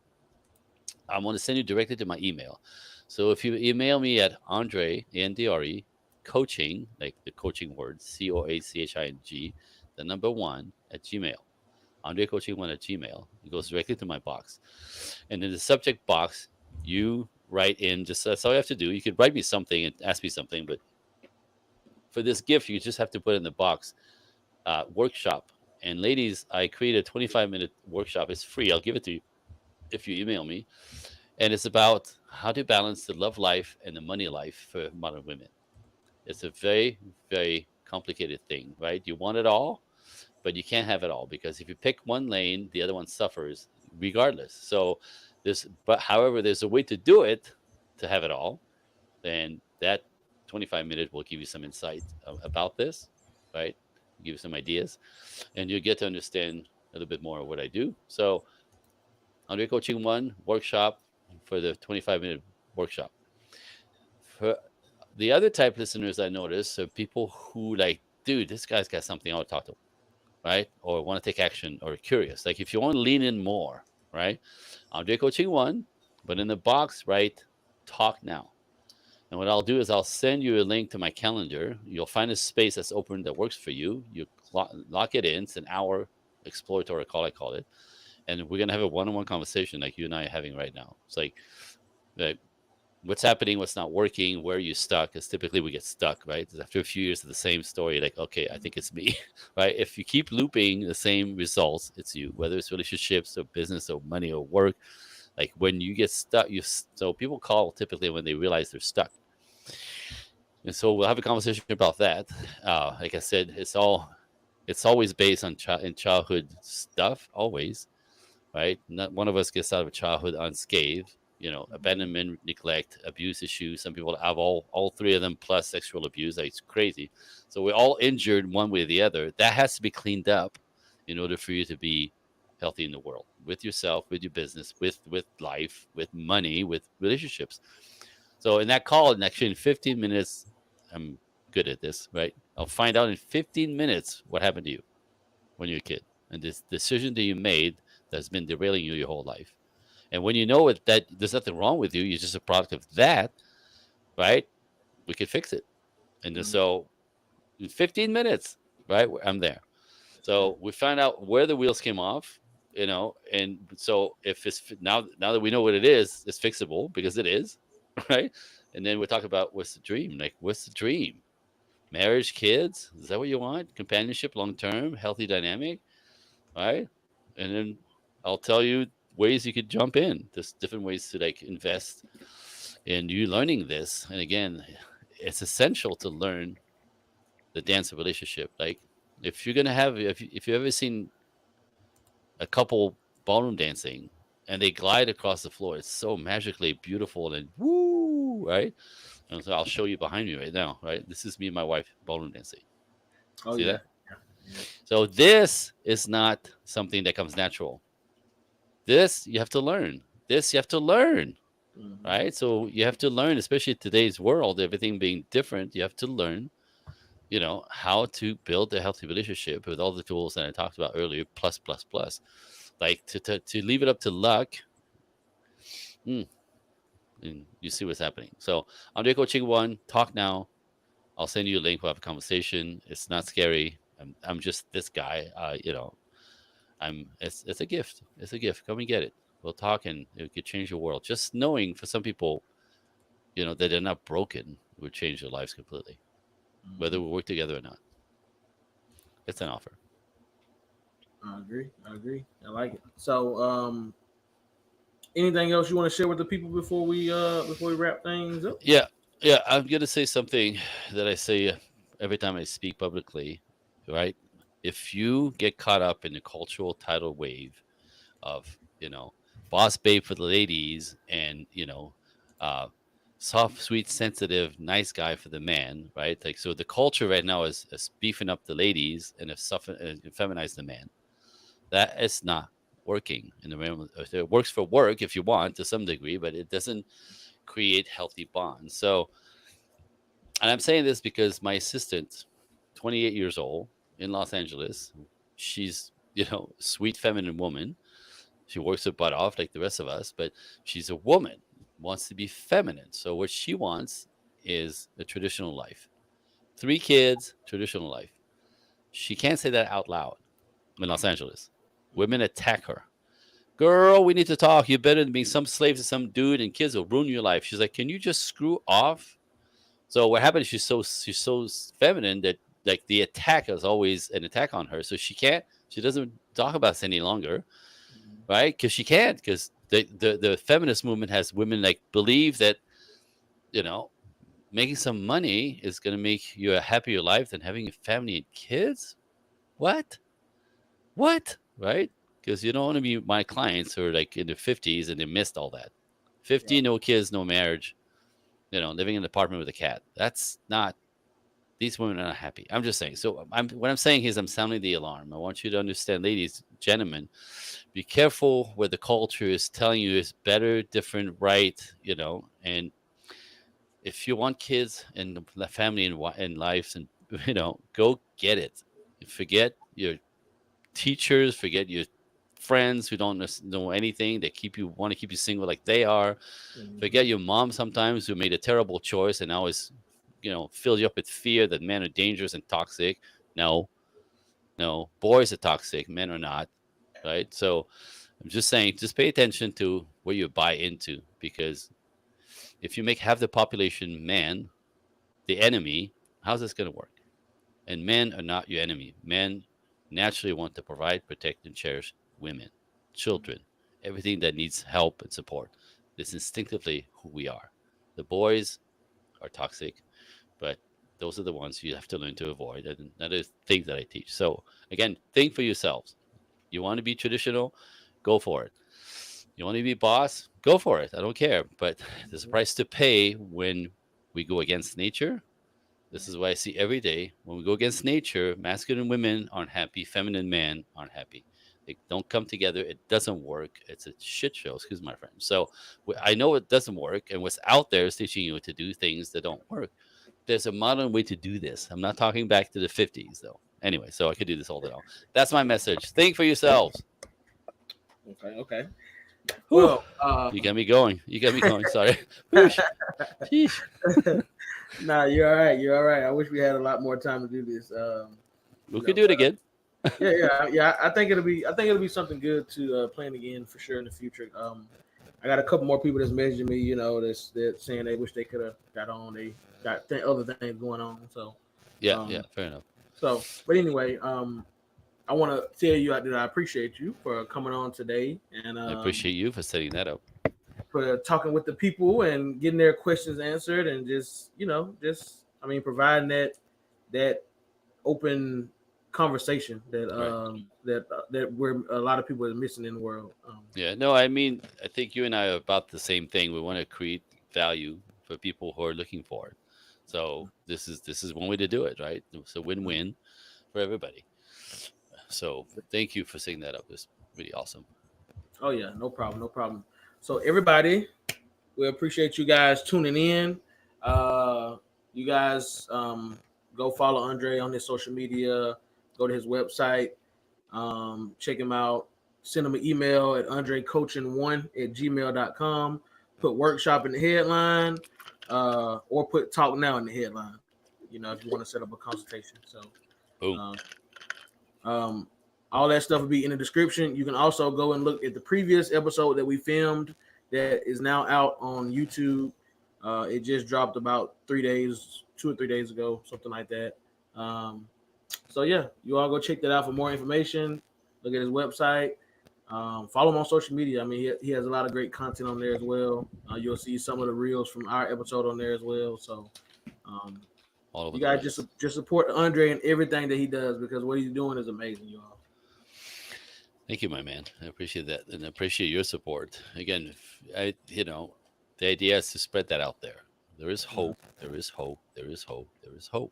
Speaker 1: I'm going to send you directly to my email. So if you email me at Andre, Andre, coaching, like the coaching word, COACHING, the number one at Gmail, Andre Coaching one at Gmail, it goes directly to my box. And in the subject box, you write in, just that's all you have to do. You could write me something and ask me something, but for this gift, you just have to put in the box workshop. And ladies, I created a 25-minute workshop. It's free. I'll give it to you if you email me. And it's about how to balance the love life and the money life for modern women. It's a very, very complicated thing, right? You want it all, but you can't have it all because if you pick one lane, the other one suffers regardless. So but however, there's a way to do it to have it all. And that 25 minute will give you some insight about this, right? Give you some ideas, and you get to understand a little bit more of what I do. So, Andre Coaching One workshop for the 25-minute workshop. For the other type listeners, I notice are people who like, dude, this guy's got something I want to talk to, right? Or want to take action or curious. Like, if you want to lean in more, right? Andre Coaching One, but in the box, right? Talk now. And what I'll do is I'll send you a link to my calendar. You'll find a space that's open that works for you. You lock it in. It's an hour exploratory call, I call it. And we're going to have a one-on-one conversation like you and I are having right now. It's like what's happening, what's not working, where are you stuck? Because typically we get stuck, right? After a few years of the same story, like, okay, I think it's me, right? If you keep looping the same results, it's you, whether it's relationships or business or money or work. Like when you get stuck, so people call typically when they realize they're stuck. And so we'll have a conversation about that. Like I said, it's always based on in childhood stuff, always, right? Not one of us gets out of childhood unscathed. You know, abandonment, neglect, abuse issues. Some people have all three of them plus sexual abuse. Like, it's crazy. So we're all injured one way or the other. That has to be cleaned up in order for you to be healthy in the world, with yourself, with your business, with life, with money, with relationships. So in that call, and actually in 15 minutes, I'm good at this, right? I'll find out in 15 minutes what happened to you when you're a kid and this decision that you made that's been derailing you your whole life. And when you know it, that there's nothing wrong with you, you're just a product of that, right? We could fix it. And then, so in 15 minutes, right, I'm there. So we find out where the wheels came off, and so if it's now that we know what it is, it's fixable because it is, right? And then we talk about what's the dream, like what's the dream? Marriage, kids, is that what you want? Companionship, long term, healthy dynamic, right? And then I'll tell you ways you could jump in. There's different ways to like invest in you learning this. And again, it's essential to learn the dance of relationship. Like if you're gonna have, if you've ever seen a couple ballroom dancing and they glide across the floor, it's so magically beautiful and woo, right? And so I'll show you behind me right now, right? This is me and my wife ballroom dancing.
Speaker 2: Oh
Speaker 1: See
Speaker 2: yeah.
Speaker 1: that? So this is not something that comes natural. This you have to learn. This you have to learn, right? So you have to learn, especially today's world, everything being different. You have to learn, how to build a healthy relationship with all the tools that I talked about earlier. Plus, plus, plus. Like to leave it up to luck. And you see what's happening. So Andre Coaching One, talk now. I'll send you a link. We'll have a conversation. It's not scary. I'm just this guy. It's a gift. It's a gift. Come and get it. We'll talk and it could change your world. Just knowing for some people, that they're not broken would change their lives completely. Whether we work together or not. It's an offer.
Speaker 2: I agree. I like it. So, anything else you want to share with the people before we wrap things up?
Speaker 1: Yeah. I'm gonna say something that I say every time I speak publicly, right? If you get caught up in the cultural tidal wave of boss babe for the ladies and uh, soft, sweet, sensitive, nice guy for the man, right? Like so, the culture right now is beefing up the ladies and feminize the man. That is not working in the realm. It works for work if you want to some degree, but it doesn't create healthy bonds. So, and I'm saying this because my assistant, 28 years old in Los Angeles, she's sweet feminine woman. She works her butt off like the rest of us, but she's a woman, wants to be feminine. So what she wants is a traditional life. 3 kids, traditional life. She can't say that out loud in Los Angeles. Women attack her. Girl, we need to talk. You're better than being some slave to some dude, and kids will ruin your life. She's like, can you just screw off? So what happened is she's so feminine that like the attack is always an attack on her. So she doesn't talk about this any longer, right? Because she can't. Because the feminist movement has women like believe that you know making some money is going to make you a happier life than having a family and kids. What? What? Right? Because you don't want to be my clients who are like in their 50s and they missed all that. 50, no kids, no marriage, living in an apartment with a cat. That's not, these women are not happy. I'm just saying. So what I'm saying is I'm sounding the alarm. I want you to understand, ladies, gentlemen, be careful where the culture is telling you is better, different, right, and if you want kids and the family and lives and, go get it. Forget your teachers, forget your friends who don't know anything. They want to keep you single like they are. Forget your mom sometimes who made a terrible choice and now is, fills you up with fear that men are dangerous and toxic. No, no, boys are toxic, men are not. Right. So I'm just saying, just pay attention to where you buy into, because if you make half the population man the enemy, how's this going to work? And men are not your enemy. Men naturally want to provide, protect, and cherish women, children, everything that needs help and support. This is instinctively who we are. The boys are toxic, but those are the ones you have to learn to avoid. And that is things that I teach. So again, think for yourselves. You want to be traditional, go for it. You want to be boss, go for it. I don't care. But there's a price to pay when we go against nature. This is what I see every day. When we go against nature, masculine women aren't happy, feminine men aren't happy. They don't come together. It doesn't work. It's a shit show, excuse my friend. So I know it doesn't work, and what's out there is teaching you to do things that don't work. There's a modern way to do this. I'm not talking back to the 50s, though. Anyway, so I could do this all day long. That's my message. Think for yourselves.
Speaker 2: Okay.
Speaker 1: Whew.
Speaker 2: Well,
Speaker 1: You got me going. You got me going. Sorry. Whoosh. Sheesh.
Speaker 2: nah, you're all right. You're all right. I wish we had a lot more time to do this.
Speaker 1: We could do it again.
Speaker 2: Yeah. I think it'll be something good to plan again for sure in the future. I got a couple more people that's messaging me. That's saying they wish they could have got on. They got other things going on. So
Speaker 1: Yeah, fair enough.
Speaker 2: but anyway, I want to tell you that I appreciate you for coming on today, and
Speaker 1: I appreciate you for setting that up.
Speaker 2: for talking with the people and getting their questions answered, and providing that open conversation that
Speaker 1: Right.
Speaker 2: that where a lot of people are missing in the world.
Speaker 1: Yeah, no, I mean, I think you and I are about the same thing. We want to create value for people who are looking for it. So this is one way to do it, right? It's a win-win for everybody. So thank you for setting that up. It's really awesome.
Speaker 2: Oh yeah, no problem, no problem. So everybody, we appreciate you guys tuning in. You guys go follow Andre on his social media. Go to his website. Check him out. Send him an email at andrecoaching1@gmail.com. Put workshop in the headline, or put talk now in the headline. If you want to set up a consultation. So,
Speaker 1: Boom.
Speaker 2: uh, um, all that stuff will be in the description. You can also go and look at the previous episode that we filmed that is now out on YouTube. It just dropped about 3 days, 2 or 3 days ago, something like that. So yeah, you all go check that out for more information. Look at his website. Follow him on social media. I mean, he has a lot of great content on there as well. You'll see some of the reels from our episode on there as well. So um,
Speaker 1: All over
Speaker 2: you
Speaker 1: the
Speaker 2: guys
Speaker 1: place.
Speaker 2: just support Andre and everything that he does, because what he's doing is amazing, you all.
Speaker 1: Thank you, my man. I appreciate that, and I appreciate your support. Again, the idea is to spread that out there. There is hope. There is hope. There is hope. There is hope.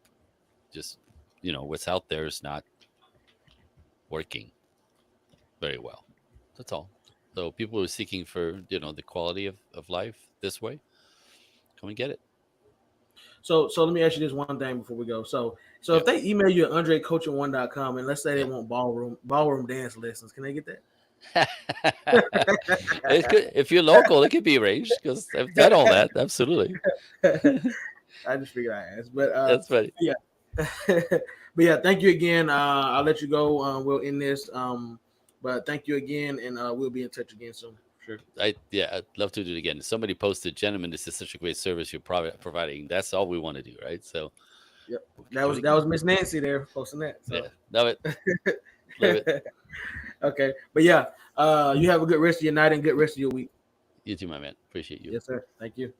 Speaker 1: Just what's out there is not working very well. That's all. So people who are seeking for the quality of life this way, come and get it.
Speaker 2: So let me ask you this one thing before we go. So if
Speaker 1: Yeah.
Speaker 2: they email you at andrecoaching1.com and let's say they
Speaker 1: Yeah.
Speaker 2: want ballroom dance lessons, can they get
Speaker 1: It could, if you're local, it could be arranged because I've done all that. Absolutely.
Speaker 2: that? I just figured I asked, but
Speaker 1: That's funny.
Speaker 2: yeah. But yeah, thank you again. I'll let you go. We'll end this. But thank you again, and we'll be in touch again soon. Sure.
Speaker 1: I'd love to do it again. Somebody posted, "Gentlemen, this is such a great service you're providing." That's all we want to do, right? So
Speaker 2: Yep.
Speaker 1: we could
Speaker 2: That
Speaker 1: do
Speaker 2: was
Speaker 1: it
Speaker 2: that
Speaker 1: again.
Speaker 2: was Miss Nancy there posting that. So
Speaker 1: Yeah, love it, love it.
Speaker 2: okay. But yeah, you have a good rest of your night and good rest of your week.
Speaker 1: You too, my man. Appreciate you.
Speaker 2: Yes, sir. Thank you.